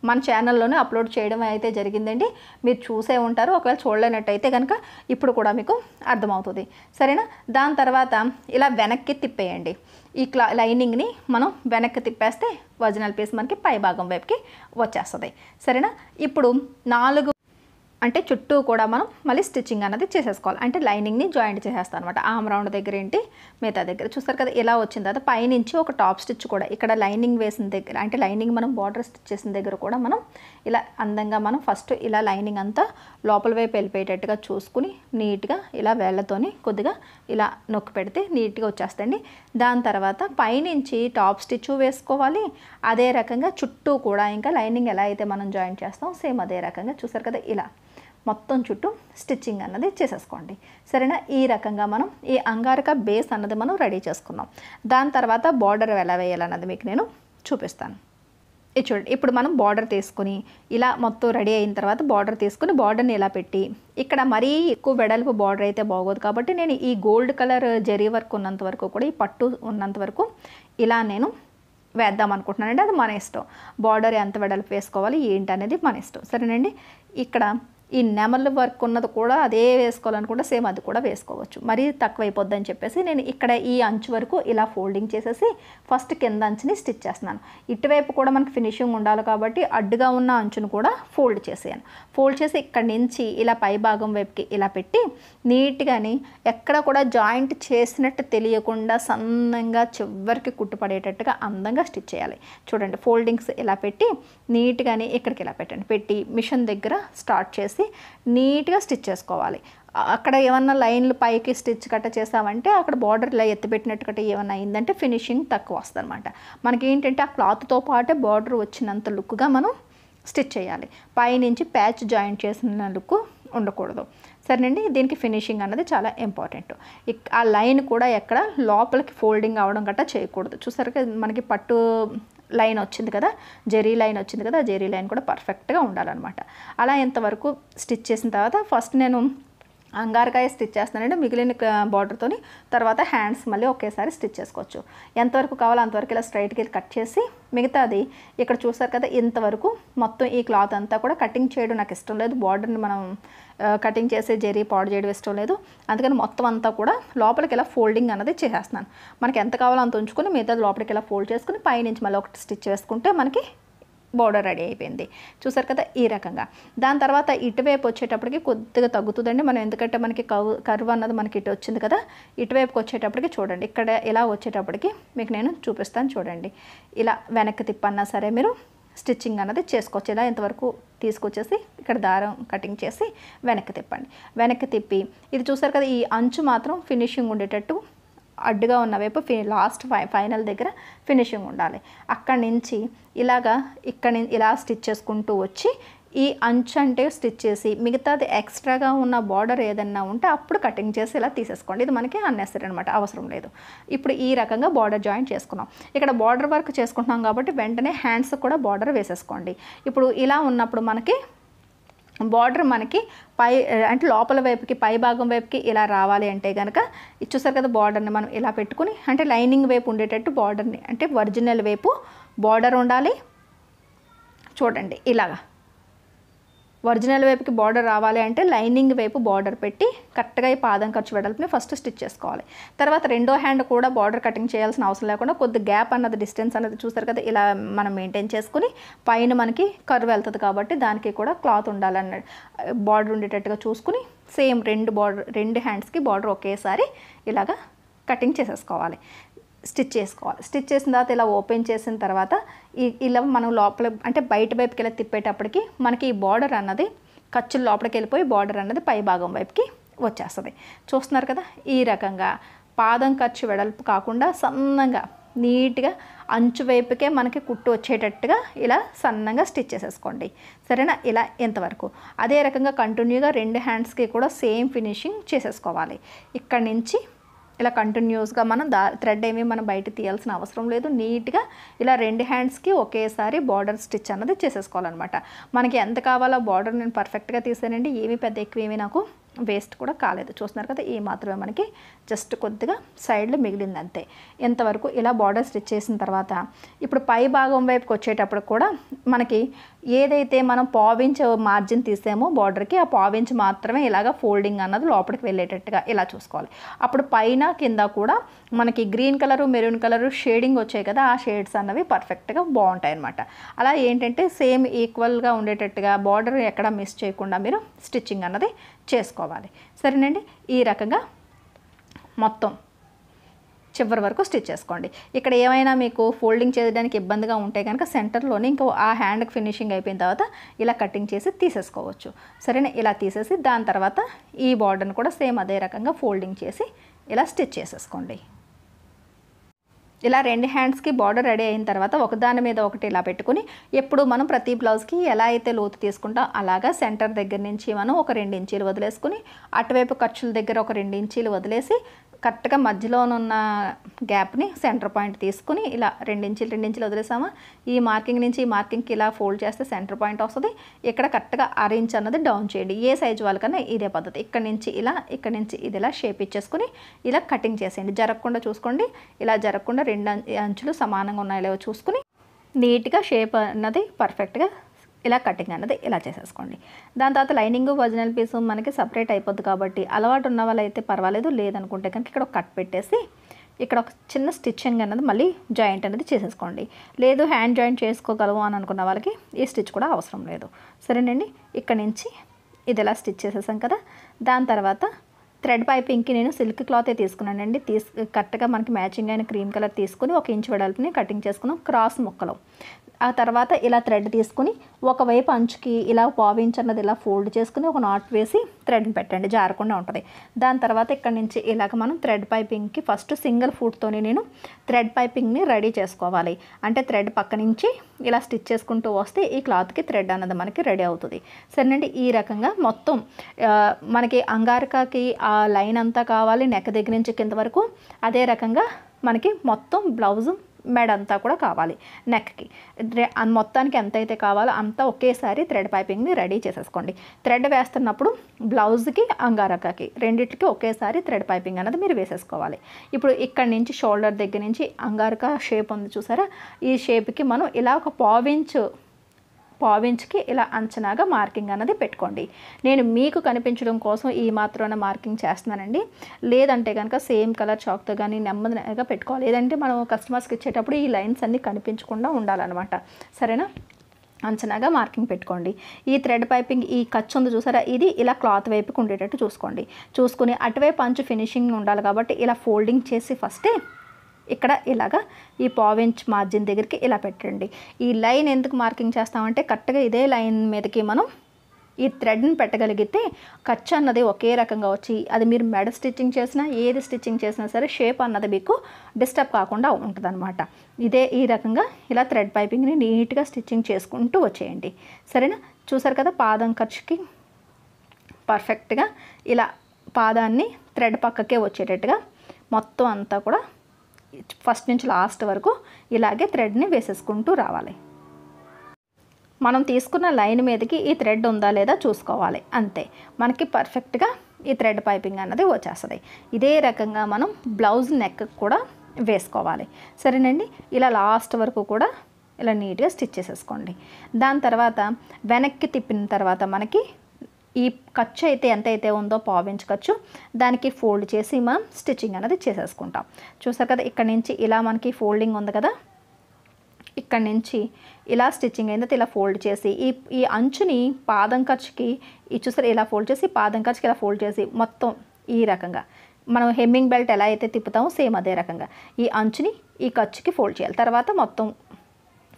మన ఛానల్లోనే అప్లోడ్ చేయడం అయితే జరిగిందండి. మీరు చూసే ఉంటారు, ఒకవేళ చూడలేనట్టయితే కనుక ఇప్పుడు కూడా మీకు అర్థమవుతుంది, సరేనా. దాని తర్వాత ఇలా వెనక్కి తిప్పేయండి. ఈ లైనింగ్ని మనం వెనక్కి తిప్పేస్తే ఒరిజినల్ పీస్ మనకి పై భాగం వైపుకి వచ్చేస్తుంది, సరేనా. ఇప్పుడు 4 అంటే చుట్టూ కూడా మనం మళ్ళీ స్టిచ్చింగ్ అన్నది చేసేసుకోవాలి. అంటే లైనింగ్ని జాయింట్ చేసేస్తాం అనమాట. ఆమ్ రౌండ్ దగ్గర ఏంటి, మిగతా దగ్గర చూస్తారు కదా ఇలా వచ్చిన తర్వాత పైనుంచి ఒక టాప్ స్టిచ్ కూడా ఇక్కడ లైనింగ్ వేసిన దగ్గర, అంటే లైనింగ్ మనం బార్డర్ స్టిచ్ చేసిన దగ్గర కూడా మనం ఇలా అందంగా మనం ఫస్ట్ ఇలా లైనింగ్ అంతా లోపల వైపు వెళ్ళిపోయేటట్టుగా చూసుకుని నీట్గా ఇలా వేళ్ళతోని కొద్దిగా ఇలా నొక్కి పెడితే నీట్గా వచ్చేస్తండి. దాని తర్వాత పైనుంచి టాప్ స్టిచ్ వేసుకోవాలి. అదే రకంగా చుట్టూ కూడా ఇంకా లైనింగ్ ఎలా అయితే మనం జాయింట్ చేస్తాం సేమ్ అదే రకంగా చూస్తారు కదా ఇలా మొత్తం చుట్టూ స్టిచ్చింగ్ అన్నది చేసేసుకోండి, సరేనా. ఈ రకంగా మనం ఈ అంగారక బేస్ అన్నది మనం రెడీ చేసుకున్నాం. దాని తర్వాత బార్డర్ ఎలా వేయాలన్నది మీకు నేను చూపిస్తాను. ఇది చూడండి, ఇప్పుడు మనం బార్డర్ తీసుకుని ఇలా మొత్తం రెడీ అయిన తర్వాత బార్డర్ తీసుకుని బార్డర్ని ఇలా పెట్టి ఇక్కడ మరీ ఎక్కువ వెడల్పు బార్డర్ అయితే బాగోదు కాబట్టి నేను ఈ గోల్డ్ కలర్ జరీ వర్క్ ఉన్నంత వరకు కూడా ఈ పట్టు ఉన్నంత వరకు ఇలా నేను వేద్దాం అనుకుంటున్నానండి. అది మన ఇష్టం, బార్డర్ ఎంత వెడల్పు వేసుకోవాలి ఏంటి అనేది మన ఇష్టం, సరేనండి. ఇక్కడ ఈ నెమల్ వర్క్ ఉన్నది కూడా అదే వేసుకోవాలనుకుంటే సేమ్ అది కూడా వేసుకోవచ్చు, మరీ తక్కువ అయిపోద్ది అని చెప్పేసి నేను ఇక్కడ ఈ అంచు వరకు ఇలా ఫోల్డింగ్ చేసేసి ఫస్ట్ కింద అంచుని స్టిచ్ చేస్తున్నాను. ఇటువైపు కూడా మనకి ఫినిషింగ్ ఉండాలి కాబట్టి అడ్డుగా ఉన్న అంచును కూడా ఫోల్డ్ చేసాను. ఫోల్డ్ చేసి ఇక్కడ నుంచి ఇలా పై భాగం వైపుకి ఇలా పెట్టి నీట్గాని ఎక్కడ కూడా జాయింట్ చేసినట్టు తెలియకుండా సన్నంగా చివరికి కుట్టుపడేటట్టుగా అందంగా స్టిచ్ చేయాలి. చూడండి, ఫోల్డింగ్స్ ఇలా పెట్టి నీట్గాని ఇక్కడికి ఇలా పెట్టండి, పెట్టి మిషన్ దగ్గర స్టార్ట్ చేసి నీట్గా స్టిచ్ చేసుకోవాలి. అక్కడ ఏమన్నా లైన్లు పైకి స్టిచ్ కట్ట చేసామంటే అక్కడ బార్డర్ ఇలా ఎత్తిపెట్టినట్టు కట్ట ఏమన్నా అయిందంటే ఫినిషింగ్ తక్కువ వస్తుంది అనమాట. మనకి ఏంటంటే ఆ క్లాత్తో పాటే బార్డర్ వచ్చినంత లుక్గా మనం స్టిచ్ చేయాలి, పైనుంచి ప్యాచ్ జాయింట్ చేసిన లుక్ ఉండకూడదు, సరేనండి. దీనికి ఫినిషింగ్ అన్నది చాలా ఇంపార్టెంట్. ఆ లైన్ కూడా ఎక్కడ లోపలికి ఫోల్డింగ్ అవ్వడం గట్రా చేయకూడదు. చూసారు కదా మనకి పట్టు లైన్ వచ్చింది కదా, జెరీ లైన్ వచ్చింది కదా, ఆ జెరీ లైన్ కూడా పర్ఫెక్ట్గా ఉండాలన్నమాట. అలా ఎంతవరకు స్టిచ్ చేసిన తర్వాత ఫస్ట్ నేను అంగారకాయ స్టిచ్ చేస్తానంటే మిగిలిన బార్డర్తోని తర్వాత హ్యాండ్స్ మళ్ళీ ఒకేసారి స్టిచ్ చేసుకోవచ్చు. ఎంతవరకు కావాలో అంతవరకు ఇలా స్ట్రైట్గా కట్ చేసి మిగతాది ఇక్కడ చూసారు కదా ఇంతవరకు మొత్తం ఈ క్లాత్ అంతా కూడా కటింగ్ చేయడం నాకు ఇష్టం లేదు, బార్డర్ని మనం కటింగ్ చేసి జరీ పాడు చేయడం ఇష్టం లేదు, అందుకని మొత్తం అంతా కూడా లోపలికి ఇలా ఫోల్డింగ్ అన్నది చేసేస్తున్నాను. మనకి ఎంత కావాలో అంత ఉంచుకొని మిగతాది లోపలికి ఇలా ఫోల్డ్ చేసుకుని పైనుంచి మళ్ళీ ఒకటి స్టిచ్ వేసుకుంటే మనకి బోర్డర్ రెడీ అయిపోయింది. చూసారు కదా ఈ రకంగా. దాని తర్వాత ఇటువైపు వచ్చేటప్పటికి కొద్దిగా తగ్గుతుందండి మనం, ఎందుకంటే మనకి కర్వ్ అన్నది మనకి ఇటు వచ్చింది కదా, ఇటువైపుకి వచ్చేటప్పటికి చూడండి ఇక్కడ ఇలా వచ్చేటప్పటికి మీకు నేను చూపిస్తాను చూడండి. ఇలా వెనక్కి తిప్పన్నా సరే మీరు స్టిచ్చింగ్ అన్నది చేసుకోవచ్చు. ఇలా ఇంతవరకు తీసుకొచ్చేసి ఇక్కడ దారం కటింగ్ చేసి వెనక్కి తిప్పండి. వెనక్కి తిప్పి ఇది చూసారు కదా ఈ అంచు మాత్రం ఫినిషింగ్ ఉండేటట్టు అడ్డుగా ఉన్న వైపు లాస్ట్ ఫైనల్ దగ్గర ఫినిషింగ్ ఉండాలి. అక్కడి నుంచి ఇలాగా ఇక్కడ ఇలా స్టిచ్ చేసుకుంటూ వచ్చి ఈ అంచు అంటే స్టిచ్ చేసి మిగతాది ఎక్స్ట్రాగా ఉన్న బార్డర్ ఏదన్నా ఉంటే అప్పుడు కటింగ్ చేసి ఇలా తీసేసుకోండి. ఇది మనకి అన్నెసరీ అనమాట, అవసరం లేదు. ఇప్పుడు ఈ రకంగా బార్డర్ జాయింట్ చేసుకున్నాం. ఇక్కడ బార్డర్ వర్క్ చేసుకుంటున్నాం కాబట్టి వెంటనే హ్యాండ్స్ కూడా బార్డర్ వేసేసుకోండి. ఇప్పుడు ఇలా ఉన్నప్పుడు మనకి బార్డర్ మనకి పై అంటే లోపల వైపుకి పై భాగం వైపుకి ఇలా రావాలి అంటే కనుక చూసారు కదా బార్డర్ని మనం ఇలా పెట్టుకుని అంటే లైనింగ్ వైపు ఉండేటట్టు బార్డర్ని అంటే ఒరిజినల్ వైపు బార్డర్ ఉండాలి. చూడండి ఇలాగా ఒరిజినల్ వైపుకి బార్డర్ రావాలి అంటే లైనింగ్ వైపు బార్డర్ పెట్టి కరెక్ట్గా ఈ పాదం ఖర్చు వెడల్పుని ఫస్ట్ స్టిచ్ చేసుకోవాలి. తర్వాత రెండో హ్యాండ్ కూడా బార్డర్ కటింగ్ చేయాల్సిన అవసరం లేకుండా కొద్ది గ్యాప్ అన్నది డిస్టెన్స్ అనేది చూస్తారు కదా ఇలా మనం మెయింటైన్ చేసుకుని పైన మనకి కర్వ్ వెళ్తుంది కాబట్టి దానికి కూడా క్లాత్ ఉండాలన్న బార్డర్ ఉండేటట్టుగా చూసుకుని సేమ్ రెండు హ్యాండ్స్కి బార్డర్ ఒకేసారి ఇలాగా కటింగ్ చేసేసుకోవాలి, స్టిచ్ చేసుకోవాలి. స్టిచ్ చేసిన తర్వాత ఇలా ఓపెన్ చేసిన తర్వాత ఇలా మనం లోపల అంటే బయట వైపుకి ఇలా తిప్పేటప్పటికి మనకి ఈ బార్డర్ అన్నది ఖర్చులు లోపలికి వెళ్ళిపోయి బార్డర్ అన్నది పై భాగం వైపుకి వచ్చేస్తుంది. చూస్తున్నారు కదా ఈ రకంగా పాదం ఖర్చు వెడల్పు కాకుండా సన్నంగా నీట్గా అంచు వైపుకే మనకి కుట్టు వచ్చేటట్టుగా ఇలా సన్నంగా స్టిచ్ చేసేసుకోండి. సరేనా? ఇలా ఎంతవరకు అదే రకంగా కంటిన్యూగా రెండు హ్యాండ్స్కి కూడా సేమ్ ఫినిషింగ్ చేసేసుకోవాలి. ఇక్కడి నుంచి ఇలా కంటిన్యూస్గా మనం థ్రెడ్ ఏమీ మనం బయట తీయాల్సిన అవసరం లేదు. నీట్గా ఇలా రెండు హ్యాండ్స్కి ఒకేసారి బార్డర్ స్టిచ్ అన్నది చేసేసుకోవాలన్నమాట. మనకి ఎంత కావాలో బార్డర్ నేను పర్ఫెక్ట్గా తీసానండి. ఏమీ పెద్ద ఎక్కువ ఏమీ నాకు వేస్ట్ కూడా కాలేదు. చూస్తున్నారు కదా ఈ మాత్రమే మనకి జస్ట్ కొద్దిగా సైడ్లో మిగిలింది అంతే. ఎంతవరకు ఇలా బార్డర్ స్టిచ్ చేసిన తర్వాత ఇప్పుడు పై భాగం వైపుకి వచ్చేటప్పుడు కూడా మనకి ఏదైతే మనం పావించ్ మార్జిన్ తీసామో బార్డర్కి ఆ పావించ్ మాత్రమే ఇలాగ ఫోల్డింగ్ అన్నది లోపలికి వెళ్ళేటట్టుగా ఇలా చూసుకోవాలి. అప్పుడు పైన కింద కూడా మనకి green colour maroon colour shading వచ్చాయి కదా ఆ షేడ్స్ అన్నవి పర్ఫెక్ట్గా బాగుంటాయి అన్నమాట. అలా ఏంటంటే సేమ్ ఈక్వల్గా ఉండేటట్టుగా బార్డర్ ఎక్కడ మిస్ చేయకుండా మీరు స్టిచ్చింగ్ అన్నది చేసుకోవాలి. సరేనండి? ఈ రకంగా మొత్తం చివరి వరకు స్టిచ్ చేసుకోండి. ఇక్కడ ఏమైనా మీకు ఫోల్డింగ్ చేయడానికి ఇబ్బందిగా ఉంటే కనుక సెంటర్లోనే ఇంకా ఆ హ్యాండ్కి ఫినిషింగ్ అయిపోయిన తర్వాత ఇలా కటింగ్ చేసి తీసేసుకోవచ్చు. సరేనా? ఇలా తీసేసి దాని తర్వాత ఈ బార్డర్ని కూడా సేమ్ అదే రకంగా ఫోల్డింగ్ చేసి ఇలా స్టిచ్ చేసేసుకోండి. ఇలా రెండు హ్యాండ్స్కి బార్డర్ రెడీ అయిన తర్వాత ఒకదాని మీద ఒకటి ఇలా పెట్టుకుని ఎప్పుడు మనం ప్రతి బ్లౌజ్కి ఎలా అయితే లోతు తీసుకుంటాం అలాగా సెంటర్ దగ్గర నుంచి మనం ఒక 2 ఇంచీలు వదిలేసుకుని అటువైపు ఖర్చుల దగ్గర ఒక 2 ఇంచీలు వదిలేసి కరెక్ట్గా మధ్యలోనున్న గ్యాప్ని సెంటర్ పాయింట్ తీసుకుని ఇలా 2 ఇంచీలు వదిలేసామా ఈ మార్కింగ్ నుంచి ఈ మార్కింగ్కి ఇలా ఫోల్డ్ చేస్తే సెంటర్ పాయింట్ వస్తుంది. ఇక్కడ కరెక్ట్గా 1/2 ఇంచ్ అన్నది డౌన్ చేయండి. ఏ సైజు వాళ్ళకన్నా ఇదే పద్ధతి. ఇక్కడ నుంచి ఇది ఇలా షేప్ ఇచ్చేసుకుని ఇలా కటింగ్ చేసేయండి. జరగకుండా చూసుకోండి. ఇలా జరగకుండా 2 అంచులు సమానంగా ఉన్నాయో చూసుకుని నీట్గా షేప్ అన్నది పర్ఫెక్ట్గా ఇలా కటింగ్ అన్నది ఇలా చేసేసుకోండి. దాని తర్వాత లైనింగ్ ఒరిజినల్ పీసు మనకి సపరేట్ అయిపోద్ది కాబట్టి అలవాటు ఉన్న వాళ్ళు అయితే పర్వాలేదు, లేదనుకుంటే కనుక ఇక్కడ ఒక కట్ పెట్టేసి ఇక్కడ ఒక చిన్న స్టిచ్చింగ్ అన్నది మళ్ళీ జాయింట్ అనేది చేసేసుకోండి. లేదు హ్యాండ్ జాయింట్ చేసుకోగలము అని అనుకున్న వాళ్ళకి ఈ స్టిచ్ కూడా అవసరం లేదు. సరేనండి? ఇక్కడ నుంచి ఇది ఇలా స్టిచ్ చేసేసాం కదా. దాని తర్వాత థ్రెడ్ పైపింగ్కి నేను సిల్క్ క్లాతే తీసుకున్నానండి. కరెక్ట్గా మనకి మ్యాచింగ్ అయిన క్రీమ్ కలర్ తీసుకుని 1 ఇంచ్ వెడల్పుని కటింగ్ చేసుకున్నాం క్రాస్ ముక్కలు. ఆ తర్వాత ఇలా థ్రెడ్ తీసుకుని ఒకవైపు అంచుకి ఇలా 1/4 ఇంచ్ అన్నది ఇలా ఫోల్డ్ చేసుకుని ఒక నాట్ వేసి థ్రెడ్ని పెట్టండి, జారకుండా ఉంటుంది. దాని తర్వాత ఇక్కడ నుంచి ఇలాగ మనం థ్రెడ్ పైపింగ్కి ఫస్ట్ సింగిల్ ఫుట్తోని నేను థ్రెడ్ పైపింగ్ని రెడీ చేసుకోవాలి. అంటే థ్రెడ్ పక్క నుంచి ఇలా స్టిచ్ చేసుకుంటూ వస్తే ఈ క్లాత్కి థ్రెడ్ అన్నది మనకి రెడీ అవుతుంది. సరేనండి? ఈ రకంగా మొత్తం మనకి అంగారకాకి ఆ లైన్ అంతా కావాలి నెక్ దగ్గర నుంచి కింద వరకు. అదే రకంగా మనకి మొత్తం బ్లౌజు మెడ అంతా కూడా కావాలి. నెక్కి మొత్తానికి ఎంత అయితే కావాలో అంతా ఒకేసారి థ్రెడ్ పైపింగ్ని రెడీ చేసేసుకోండి. థ్రెడ్ వేస్తున్నప్పుడు బ్లౌజ్కి అంగారకాకి రెండింటికి ఒకేసారి థ్రెడ్ పైపింగ్ అనేది మీరు వేసేసుకోవాలి. ఇప్పుడు ఇక్కడ నుంచి షోల్డర్ దగ్గర నుంచి అంగారక షేప్ ఉంది చూసారా, ఈ షేప్కి మనం ఇలా ఒక 1/4 ఇంచ్కి ఇలా అంచనాగా మార్కింగ్ అన్నది పెట్టుకోండి. నేను మీకు కనిపించడం కోసం ఈ మాత్రమే మార్కింగ్ చేస్తున్నానండి. లేదంటే కనుక సేమ్ కలర్ చాక్తో కానీ నెమ్మదిగా పెట్టుకోవాలి. లేదంటే మనం కస్టమర్స్కి ఇచ్చేటప్పుడు ఈ లైన్స్ అన్నీ కనిపించకుండా ఉండాలన్నమాట. సరేనా? అంచనాగా మార్కింగ్ పెట్టుకోండి. ఈ థ్రెడ్ పైపింగ్ ఈ ఖర్చు ఉంది చూసారా, ఇది ఇలా క్లాత్ వైపుకి ఉండేటట్టు చూసుకుని అటువైపు అంచు ఫినిషింగ్ ఉండాలి కాబట్టి ఇలా ఫోల్డింగ్ చేసి ఫస్టే ఇక్కడ ఇలాగా ఈ 1/4 ఇంచ్ మార్జిన్ దగ్గరికి ఇలా పెట్టండి. ఈ లైన్ ఎందుకు మార్కింగ్ చేస్తామంటే కరెక్ట్గా ఇదే లైన్ మీదకి మనం ఈ థ్రెడ్ని పెట్టగలిగితే ఖర్చు అన్నది ఒకే రకంగా వచ్చి అది మీరు మెడ స్టిచ్చింగ్ చేసినా ఏది స్టిచ్చింగ్ చేసినా సరే షేప్ అన్నది మీకు డిస్టర్బ్ కాకుండా ఉంటుందన్నమాట. ఈ రకంగా ఇలా థ్రెడ్ పైపింగ్ని నీట్గా స్టిచ్చింగ్ చేసుకుంటూ వచ్చేయండి. సరేనా? చూసారు కదా పాదం ఖర్చుకి పర్ఫెక్ట్గా ఇలా పాదాన్ని థ్రెడ్ పక్కకే వచ్చేటట్టుగా మొత్తం అంతా కూడా ఫస్ట్ నుంచి లాస్ట్ వరకు ఇలాగే థ్రెడ్ని వేసేసుకుంటూ రావాలి. మనం తీసుకున్న లైన్ మీదకి ఈ థ్రెడ్ ఉందా లేదా చూసుకోవాలి. అంతే, మనకి పర్ఫెక్ట్గా ఈ థ్రెడ్ పైపింగ్ అన్నది వచ్చేస్తుంది. ఇదే రకంగా మనం బ్లౌజ్ నెక్ కూడా వేసుకోవాలి. సరేనండి? ఇలా లాస్ట్ వరకు కూడా ఇలా నీట్గా స్టిచ్ చేసేసుకోండి. దాని తర్వాత వెనక్కి తిప్పిన తర్వాత మనకి ఈ ఖర్చు అయితే ఎంత అయితే ఉందో పావించ్ ఖర్చు దానికి ఫోల్డ్ చేసి మనం స్టిచ్చింగ్ అనేది చేసేసుకుంటాం. చూసారు కదా, ఇక్కడ నుంచి ఇలా మనకి ఫోల్డింగ్ ఉంది కదా, ఇక్కడ నుంచి ఇలా స్టిచ్చింగ్ అయిన తర్వాత ఇలా ఫోల్డ్ చేసి ఈ అంచుని పాదం ఖర్చుకి చూసారు ఇలా ఫోల్డ్ చేసి పాదం ఖర్చుకి ఇలా ఫోల్డ్ చేసి మొత్తం ఈ రకంగా మనం హెమ్మింగ్ బెల్ట్ ఎలా అయితే తిప్పుతామో సేమ్ అదే రకంగా ఈ అంచుని ఈ ఖర్చుకి ఫోల్డ్ చేయాలి. తర్వాత మొత్తం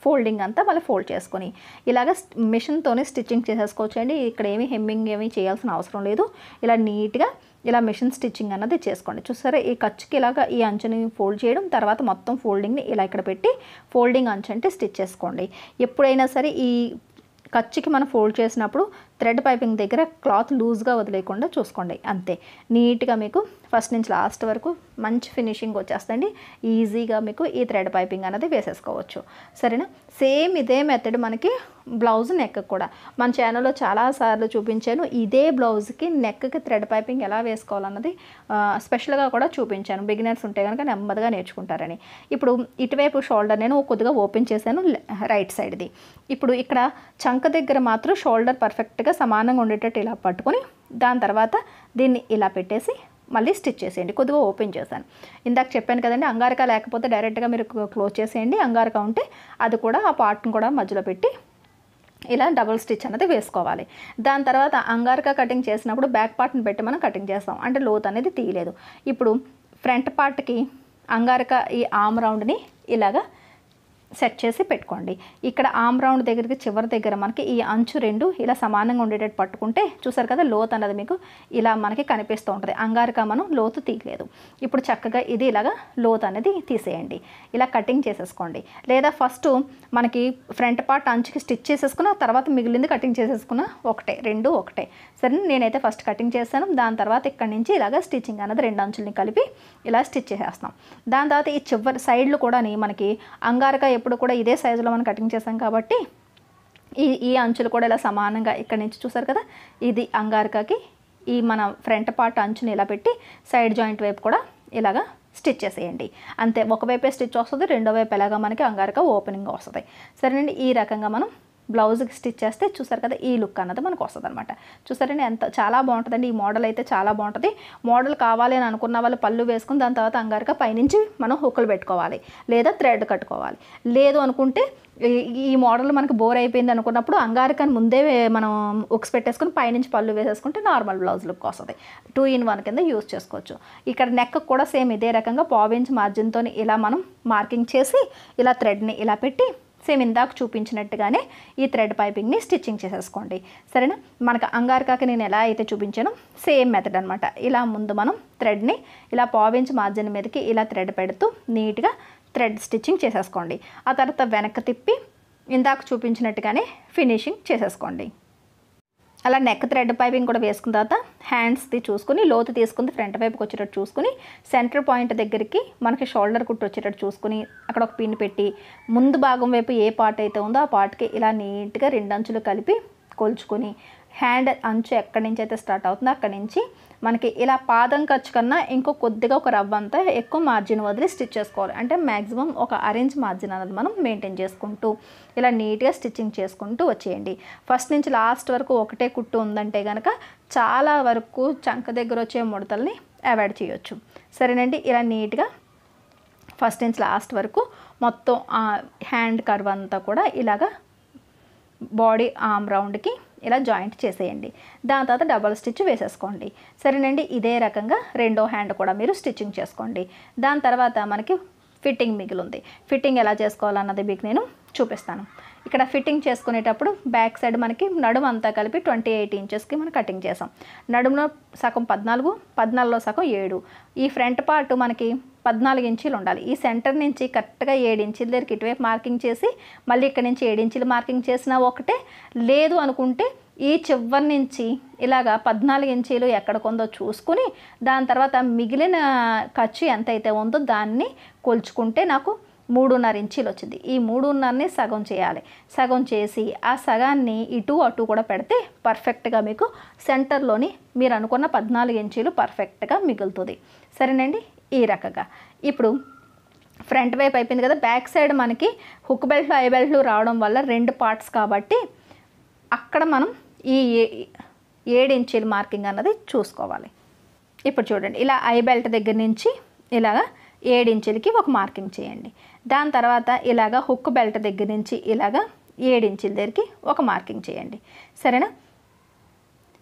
ఫోల్డింగ్ అంతా మళ్ళీ ఫోల్డ్ చేసుకొని ఇలాగ మిషన్తోనే స్టిచ్చింగ్ చేసేసుకోవచ్చు అండి. ఇక్కడ ఏమీ హెమ్మింగ్ ఏమీ చేయాల్సిన అవసరం లేదు. ఇలా నీట్గా ఇలా మిషన్ స్టిచ్చింగ్ అన్నది చేసుకోండి. చూసారా, ఈ ఖర్చుకి ఇలాగ ఈ అంచుని ఫోల్డ్ చేయడం, తర్వాత మొత్తం ఫోల్డింగ్ని ఇలా ఇక్కడ పెట్టి ఫోల్డింగ్ అంచు అంటే స్టిచ్ చేసుకోండి. ఎప్పుడైనా సరే ఈ ఖర్చుకి మనం ఫోల్డ్ చేసినప్పుడు థ్రెడ్ పైపింగ్ దగ్గర క్లాత్ లూజ్గా వదిలేయకుండా చూసుకోండి. అంతే, నీట్గా మీకు ఫస్ట్ నుంచి లాస్ట్ వరకు మంచి ఫినిషింగ్ వచ్చేస్తుంది. ఈజీగా మీకు ఈ థ్రెడ్ పైపింగ్ అనేది వేసేసుకోవచ్చు. సరేనా, సేమ్ ఇదే మెథడ్ మనకి బ్లౌజ్ నెక్ కూడా మన ఛానల్లో చాలాసార్లు చూపించాను. ఇదే బ్లౌజ్కి నెక్కి థ్రెడ్ పైపింగ్ ఎలా వేసుకోవాలన్నది స్పెషల్గా కూడా చూపించాను. బిగినర్స్ ఉంటే కనుక నెమ్మదిగా నేర్చుకుంటారని. ఇప్పుడు ఇటువైపు షోల్డర్ నేను కొద్దిగా ఓపెన్ చేశాను రైట్ సైడ్ది. ఇప్పుడు ఇక్కడ చంక దగ్గర మాత్రం షోల్డర్ పర్ఫెక్ట్గా సమానంగా ఉండేటట్టు ఇలా పట్టుకొని దాని తర్వాత దీన్ని ఇలా పెట్టేసి మళ్ళీ స్టిచ్ చేసేయండి. కొద్దిగా ఓపెన్ చేశాను. ఇందాక చెప్పాను కదండి, అంగారక లేకపోతే డైరెక్ట్గా మీరు క్లోజ్ చేసేయండి. అంగారక ఉంటే అది కూడా ఆ పార్ట్ని కూడా మధ్యలో పెట్టి ఇలా డబుల్ స్టిచ్ అనేది వేసుకోవాలి. దాని తర్వాత అంగారక కటింగ్ చేసినప్పుడు బ్యాక్ పార్ట్ని పెట్టి మనం కటింగ్ చేస్తాం, అంటే లోత్ అనేది తీయలేదు. ఇప్పుడు ఫ్రంట్ పార్ట్కి అంగారక ఈ ఆమ్ రౌండ్ని ఇలాగా సెట్ చేసి పెట్టుకోండి. ఇక్కడ ఆమ్ రౌండ్ దగ్గరికి చివరి దగ్గర మనకి ఈ అంచు రెండు ఇలా సమానంగా ఉండేటట్టు పట్టుకుంటే చూసారు కదా, లోత్ అన్నది మీకు ఇలా మనకి కనిపిస్తూ ఉంటుంది. అంగారక మనం లోతు తీయలేదు. ఇప్పుడు చక్కగా ఇది ఇలాగా లోత్ అనేది తీసేయండి. ఇలా కటింగ్ చేసేసుకోండి. లేదా ఫస్ట్ మనకి ఫ్రంట్ పార్ట్ అంచుకి స్టిచ్ చేసేసుకున్న తర్వాత మిగిలింది కటింగ్ చేసేసుకున్న ఒకటే, రెండు ఒకటే. సరే, నేనైతే ఫస్ట్ కటింగ్ చేశాను. దాని తర్వాత ఇక్కడ నుంచి ఇలాగ స్టిచ్చింగ్ అన్నది రెండు అంచుల్ని కలిపి ఇలా స్టిచ్ చేసేస్తాం. దాని తర్వాత ఈ చివరి సైడ్లు కూడా మనకి అంగారక ఎప్పుడు కూడా ఇదే సైజులో మనం కటింగ్ చేసాం కాబట్టి ఈ అంచులు కూడా ఇలా సమానంగా ఇక్కడ నుంచి చూసారు కదా, ఇది అంగారకకి ఈ మన ఫ్రంట్ పార్ట్ అంచుని ఇలా పెట్టి సైడ్ జాయింట్ వైపు కూడా ఇలాగా స్టిచ్ చేసేయండి. అంతే, ఒకవైపే స్టిచ్ వస్తుంది, రెండో వైపు ఎలాగా మనకి అంగారక ఓపెనింగ్ వస్తుంది. సరేనండి, ఈ రకంగా మనం బ్లౌజ్కి స్టిచ్ చేస్తే చూసారు కదా ఈ లుక్ అన్నది మనకు వస్తుంది అనమాట. చూసారండి ఎంత చాలా బాగుంటుందండి. ఈ మోడల్ అయితే చాలా బాగుంటుంది. మోడల్ కావాలి అని అనుకున్న వాళ్ళు పళ్ళు వేసుకుని దాని తర్వాత అంగారక పైనుంచి మనం హుక్కులు పెట్టుకోవాలి లేదా థ్రెడ్ కట్టుకోవాలి. లేదు అనుకుంటే ఈ మోడల్ మనకు బోర్ అయిపోయింది అనుకున్నప్పుడు అంగారకని ముందే మనం ఉక్స్ పెట్టేసుకుని పైనుంచి పళ్ళు వేసేసుకుంటే నార్మల్ బ్లౌజ్ లుక్ వస్తుంది. 2 in 1 కింద యూజ్ చేసుకోవచ్చు. ఇక్కడ నెక్ కూడా సేమ్ ఇదే రకంగా పావించ్ మార్జిన్తో ఇలా మనం మార్కింగ్ చేసి ఇలా థ్రెడ్ని ఇలా పెట్టి సేమ్ ఇందాక చూపించినట్టుగానే ఈ థ్రెడ్ పైపింగ్ని స్టిచ్చింగ్ చేసేసుకోండి. సరేనా, మనకు అంగారకాకి నేను ఎలా అయితే చూపించానో సేమ్ మెథడ్ అనమాట. ఇలా ముందు మనం థ్రెడ్ని ఇలా పావించ్ మార్జిన్ మీదకి ఇలా థ్రెడ్ పెడుతూ నీట్గా థ్రెడ్ స్టిచ్చింగ్ చేసేసుకోండి. ఆ తర్వాత వెనక్కి తిప్పి ఇందాక చూపించినట్టుగానే ఫినిషింగ్ చేసేసుకోండి. అలా నెక్ థ్రెడ్ పైపింగ్ కూడా వేసుకున్న తర్వాత హ్యాండ్స్ది చూసుకుని లోతు తీసుకుంది ఫ్రంట్ వైపుకి వచ్చేటట్టు చూసుకుని సెంటర్ పాయింట్ దగ్గరికి మనకి షోల్డర్ కుట్టు వచ్చేటట్టు చూసుకుని అక్కడ ఒక పిన్ పెట్టి ముందు భాగం వైపు ఏ పార్ట్ అయితే ఉందో ఆ పార్ట్కి ఇలా నీట్గా రెండు అంచులు కలిపి కొలుచుకొని హ్యాండ్ అంచు ఎక్కడి నుంచి అయితే స్టార్ట్ అవుతుందో అక్కడి నుంచి మనకి ఇలా పాదం ఖర్చు కన్నా ఇంకో కొద్దిగా ఒక రవ్వ అంతా ఎక్కువ మార్జిన్ వదిలి స్టిచ్ చేసుకోవాలి. అంటే మ్యాక్సిమం ఒక అరేంజ్ మార్జిన్ అనేది మనం మెయింటైన్ చేసుకుంటూ ఇలా నీట్గా స్టిచ్చింగ్ చేసుకుంటూ వచ్చేయండి. ఫస్ట్ నుంచి లాస్ట్ వరకు ఒకటే కుట్టు ఉందంటే కనుక చాలా వరకు చంక దగ్గర వచ్చే ముడతల్ని అవాయిడ్ చేయొచ్చు. సరేనండి, ఇలా నీట్గా ఫస్ట్ నుంచి లాస్ట్ వరకు మొత్తం హ్యాండ్ కర్వ్ అంతా కూడా ఇలాగా బాడీ ఆర్మ్ రౌండ్కి ఇలా జాయింట్ చేసేయండి. దాని తర్వాత డబల్ స్టిచ్ వేసేసుకోండి. సరేనండి, ఇదే రకంగా రెండో హ్యాండ్ కూడా మీరు స్టిచ్చింగ్ చేసుకోండి. దాని తర్వాత మనకి ఫిట్టింగ్ మిగిలింది. ఫిట్టింగ్ ఎలా చేసుకోవాలన్నది మీకు నేను చూపిస్తాను. ఇక్కడ ఫిట్టింగ్ చేసుకునేటప్పుడు బ్యాక్ సైడ్ మనకి నడుము అంతా కలిపి 28 ఇంచెస్కి మనం కటింగ్ చేసాం. నడుములో సగం 14, 14లో సగం 7. ఈ ఫ్రంట్ పార్ట్ మనకి 14 ఇంచీలు ఉండాలి. ఈ సెంటర్ నుంచి కరెక్ట్గా 7 ఇంచీల దగ్గరికి ఇటువైపు మార్కింగ్ చేసి మళ్ళీ ఇక్కడ నుంచి 7 ఇంచీలు మార్కింగ్ చేసినా ఒకటే, లేదు అనుకుంటే ఈ చివరి నుంచి ఇలాగా 14 ఇంచీలు ఎక్కడ కొందో చూసుకుని దాని తర్వాత మిగిలిన ఖర్చు ఎంతైతే ఉందో దాన్ని కొలుచుకుంటే నాకు 3.5 ఇంచీలు వచ్చింది. ఈ 3.5ని సగం చేయాలి. సగం చేసి ఆ సగాన్ని ఇటు అటు కూడా పెడితే పర్ఫెక్ట్గా మీకు సెంటర్లోని మీరు అనుకున్న 14 ఇంచీలు పర్ఫెక్ట్గా మిగులుతుంది. సరేనండి, ఈ రకంగా ఇప్పుడు ఫ్రంట్ వైపు అయిపోయింది కదా, బ్యాక్ సైడ్ మనకి హుక్ బెల్ట్లు ఐ బెల్ట్లు రావడం వల్ల 2 పార్ట్స్ కాబట్టి అక్కడ మనం ఈ 7 ఇంచీల మార్కింగ్ అన్నది చూసుకోవాలి. ఇప్పుడు చూడండి, ఇలా ఐ బెల్ట్ దగ్గర నుంచి ఇలాగా 7 ఇంచులకి ఒక మార్కింగ్ చేయండి. దాని తర్వాత ఇలాగా హుక్ బెల్ట్ దగ్గర నుంచి ఇలాగా 7 ఇంచుల దగ్గరికి ఒక మార్కింగ్ చేయండి. సరేనా?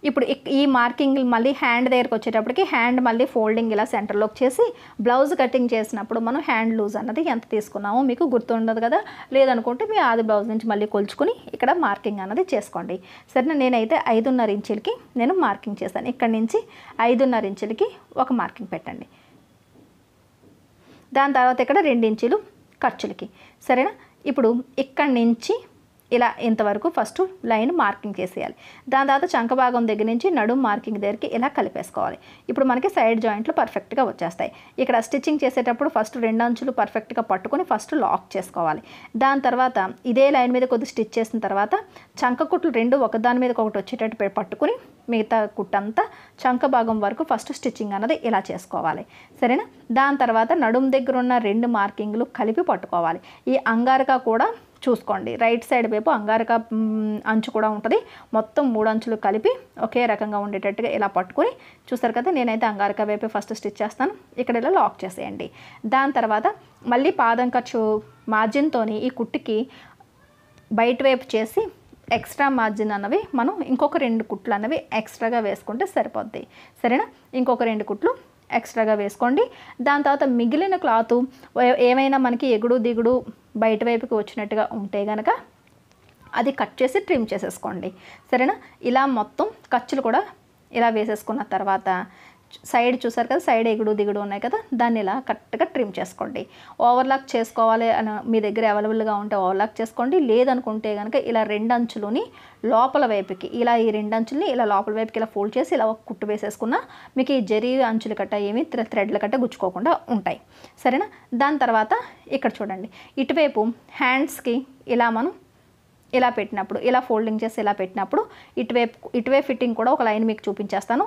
ఇప్పుడు ఈ మార్కింగ్ మళ్ళీ హ్యాండ్ దగ్గరికి వచ్చేటప్పటికి హ్యాండ్ మళ్ళీ ఫోల్డింగ్ ఇలా సెంటర్లోకి చేసి బ్లౌజ్ కటింగ్ చేసినప్పుడు మనం హ్యాండ్ లూజ్ అన్నది ఎంత తీసుకున్నామో మీకు గుర్తుండదు కదా, లేదనుకుంటే మీ ఆది బ్లౌజ్ నుంచి మళ్ళీ కొలుచుకుని ఇక్కడ మార్కింగ్ అన్నది చేసుకోండి. సరేనా? నేనైతే 5.5 ఇంచులకి నేను మార్కింగ్ చేస్తాను. ఇక్కడ నుంచి 5.5 ఇంచులకి ఒక మార్కింగ్ పెట్టండి. దాని తర్వాత ఇక్కడ 2 ఇంచులు ఖర్చులకి. సరేనా? ఇప్పుడు ఇక్కడి నుంచి ఇలా ఇంతవరకు ఫస్ట్ లైన్ మార్కింగ్ చేసేయాలి. దాని తర్వాత చంక భాగం దగ్గర నుంచి నడుము మార్కింగ్ దగ్గరికి ఇలా కలిపేసుకోవాలి. ఇప్పుడు మనకి సైడ్ జాయింట్లు పర్ఫెక్ట్గా వచ్చేస్తాయి. ఇక్కడ స్టిచ్చింగ్ చేసేటప్పుడు ఫస్ట్ 2 అంచులు పర్ఫెక్ట్గా పట్టుకొని ఫస్ట్ లాక్ చేసుకోవాలి. దాని తర్వాత ఇదే లైన్ మీద కొద్ది స్టిచ్ చేసిన తర్వాత చంక కుట్లు 2 ఒకదాని మీద ఒకటి వచ్చేటట్టు పట్టుకుని మిగతా కుట్టంతా చంక భాగం వరకు ఫస్ట్ స్టిచ్చింగ్ అన్నది ఇలా చేసుకోవాలి. సరేనా? దాని తర్వాత నడుము దగ్గర ఉన్న 2 మార్కింగ్లు కలిపి పట్టుకోవాలి. ఈ అంగారక కూడా చూసుకోండి, రైట్ సైడ్ వైపు అంగారక అంచు కూడా ఉంటుంది. మొత్తం 3 అంచులు కలిపి ఒకే రకంగా ఉండేటట్టుగా ఇలా పట్టుకొని చూస్తారు కదా, నేనైతే అంగారక వైపు ఫస్ట్ స్టిచ్ చేస్తాను. ఇక్కడ ఇలా లాక్ చేసేయండి. దాని తర్వాత మళ్ళీ పాదం ఖర్చు మార్జిన్తోని ఈ కుట్టుకి బయట వైపు చేసి ఎక్స్ట్రా మార్జిన్ అన్నవి మనం ఇంకొక 2 కుట్లు అన్నవి ఎక్స్ట్రాగా వేసుకుంటే సరిపోద్ది. సరేనా? ఇంకొక 2 కుట్లు ఎక్స్ట్రాగా వేసుకోండి. దాని తర్వాత మిగిలిన క్లాత్ ఏమైనా మనకి ఎగుడు దిగుడు బయట వైపుకి వచ్చినట్టుగా ఉంటే కనుక అది కట్ చేసి ట్రిమ్ చేసేసుకోండి. సరేనా? ఇలా మొత్తం ఖర్చులు కూడా ఇలా వేసేసుకున్న తర్వాత సైడ్ చూసారు కదా, సైడ్ ఎగుడు దిగుడు ఉన్నాయి కదా, దాన్ని ఇలా కరెక్ట్గా ట్రిమ్ చేసుకోండి. ఓవర్లాక్ చేసుకోవాలి అని మీ దగ్గర అవైలబుల్గా ఉంటే ఓవర్లాక్ చేసుకోండి. లేదనుకుంటే కనుక ఇలా 2 అంచులని లోపల వైపుకి ఇలా ఈ 2 అంచుల్ని ఇలా లోపల వైపుకి ఇలా ఫోల్డ్ చేసి ఇలా ఒక కుట్టు వేసేసుకున్నా మీకు ఈ జరీ అంచులు కట్ట ఏమి థ్రెడ్ల కట్ట గుచ్చుకోకుండా ఉంటాయి. సరేనా? దాని తర్వాత ఇక్కడ చూడండి, ఇటువైపు హ్యాండ్స్కి ఇలా మనం ఇలా పెట్టినప్పుడు ఇలా ఫోల్డింగ్ చేసి ఇలా పెట్టినప్పుడు ఇటువైపు ఫిట్టింగ్ కూడా ఒక లైన్ మీకు చూపించేస్తాను.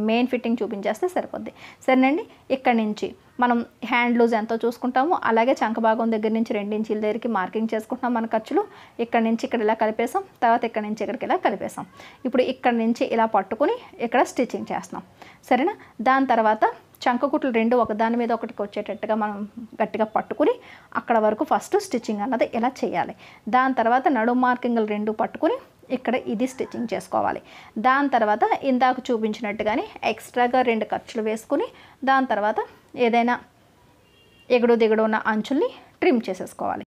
మెయిన్ ఫిట్టింగ్ చూపించేస్తే సరిపోద్ది. సరేనండి? ఇక్కడ నుంచి మనం హ్యాండ్ లూజ్ ఎంతో చూసుకుంటాము. అలాగే చంక భాగం దగ్గర నుంచి 2 ఇంచుల దగ్గరికి మార్కింగ్ చేసుకుంటున్నాం మన ఖర్చులు. ఇక్కడ నుంచి ఇక్కడ ఇలా కలిపేసాం. తర్వాత ఇక్కడ నుంచి ఇక్కడికి ఇలా కలిపేసాం. ఇప్పుడు ఇక్కడ నుంచి ఇలా పట్టుకుని ఇక్కడ స్టిచ్చింగ్ చేస్తున్నాం. సరేనా? దాని తర్వాత చంక కుట్లు 2 ఒకదాని మీద ఒకటికి వచ్చేటట్టుగా మనం గట్టిగా పట్టుకుని అక్కడ వరకు ఫస్ట్ స్టిచ్చింగ్ అన్నది ఇలా చేయాలి. దాని తర్వాత నడుము మార్కింగ్లు 2 పట్టుకుని ఇక్కడ ఇది స్టిచ్చింగ్ చేసుకోవాలి. దాని తర్వాత ఇందాక చూపించినట్టుగానే ఎక్స్ట్రాగా 2 ఖర్చులు వేసుకుని దాని తర్వాత ఏదైనా ఎగుడు దిగుడు ఉన్న అంచుల్ని ట్రిమ్ చేసేసుకోవాలి.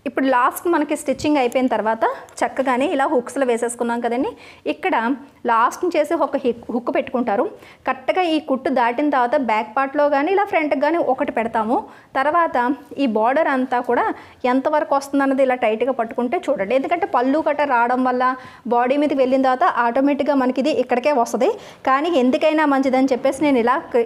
ఇప్పుడు లాస్ట్ మనకి స్టిచ్చింగ్ అయిపోయిన తర్వాత చక్కగానే ఇలా హుక్స్లో వేసేసుకున్నాం కదండి. ఇక్కడ లాస్ట్ చేసి ఒక హుక్ పెట్టుకుంటారు. కరెక్ట్గా ఈ కుట్టు దాటిన తర్వాత బ్యాక్ పార్ట్లో కానీ ఇలా ఫ్రంట్కి కానీ ఒకటి పెడతాము. తర్వాత ఈ బార్డర్ అంతా కూడా ఎంతవరకు వస్తుందన్నది ఇలా టైట్గా పట్టుకుంటే చూడండి. ఎందుకంటే పళ్ళు కట్ట రావడం వల్ల బాడీ మీదకి వెళ్ళిన తర్వాత ఆటోమేటిక్గా మనకి ఇది ఇక్కడికే వస్తుంది. కానీ ఎందుకైనా మంచిదని చెప్పేసి నేను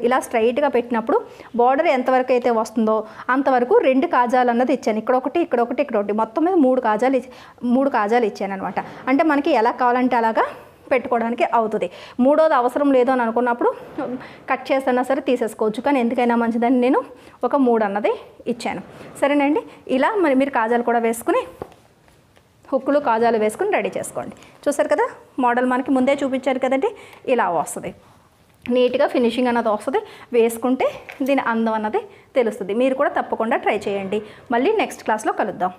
ఇలా స్ట్రైట్గా పెట్టినప్పుడు బార్డర్ ఎంతవరకు అయితే వస్తుందో అంతవరకు 2 కాజాలు అన్నది ఇచ్చాను. ఇక్కడ ఒకటి ఇక్కడ ఒకటి ఇక్కడ ఒకటి మొత్తం మీద 3 కాజాలు ఇచ్చాను అనమాట. అంటే మనకి ఎలా కావాలంటే అలాగా పెట్టుకోవడానికి అవుతుంది. 3వది అవసరం లేదు అని అనుకున్నప్పుడు కట్ చేస్తున్నా సరే తీసేసుకోవచ్చు. కానీ ఎందుకైనా మంచిదని నేను ఒక 3 అన్నది ఇచ్చాను. సరేనండి? ఇలా మరి మీరు కాజాలు కూడా వేసుకుని హుక్కులు కాజాలు వేసుకుని రెడీ చేసుకోండి. చూసారు కదా, మోడల్ మనకి ముందే చూపించారు కదండి, ఇలా వస్తుంది. నీట్గా ఫినిషింగ్ అన్నది వస్తుంది. వేసుకుంటే దీని అందం అన్నది తెలుస్తుంది. మీరు కూడా తప్పకుండా ట్రై చేయండి. మళ్ళీ నెక్స్ట్ క్లాస్లో కలుద్దాం.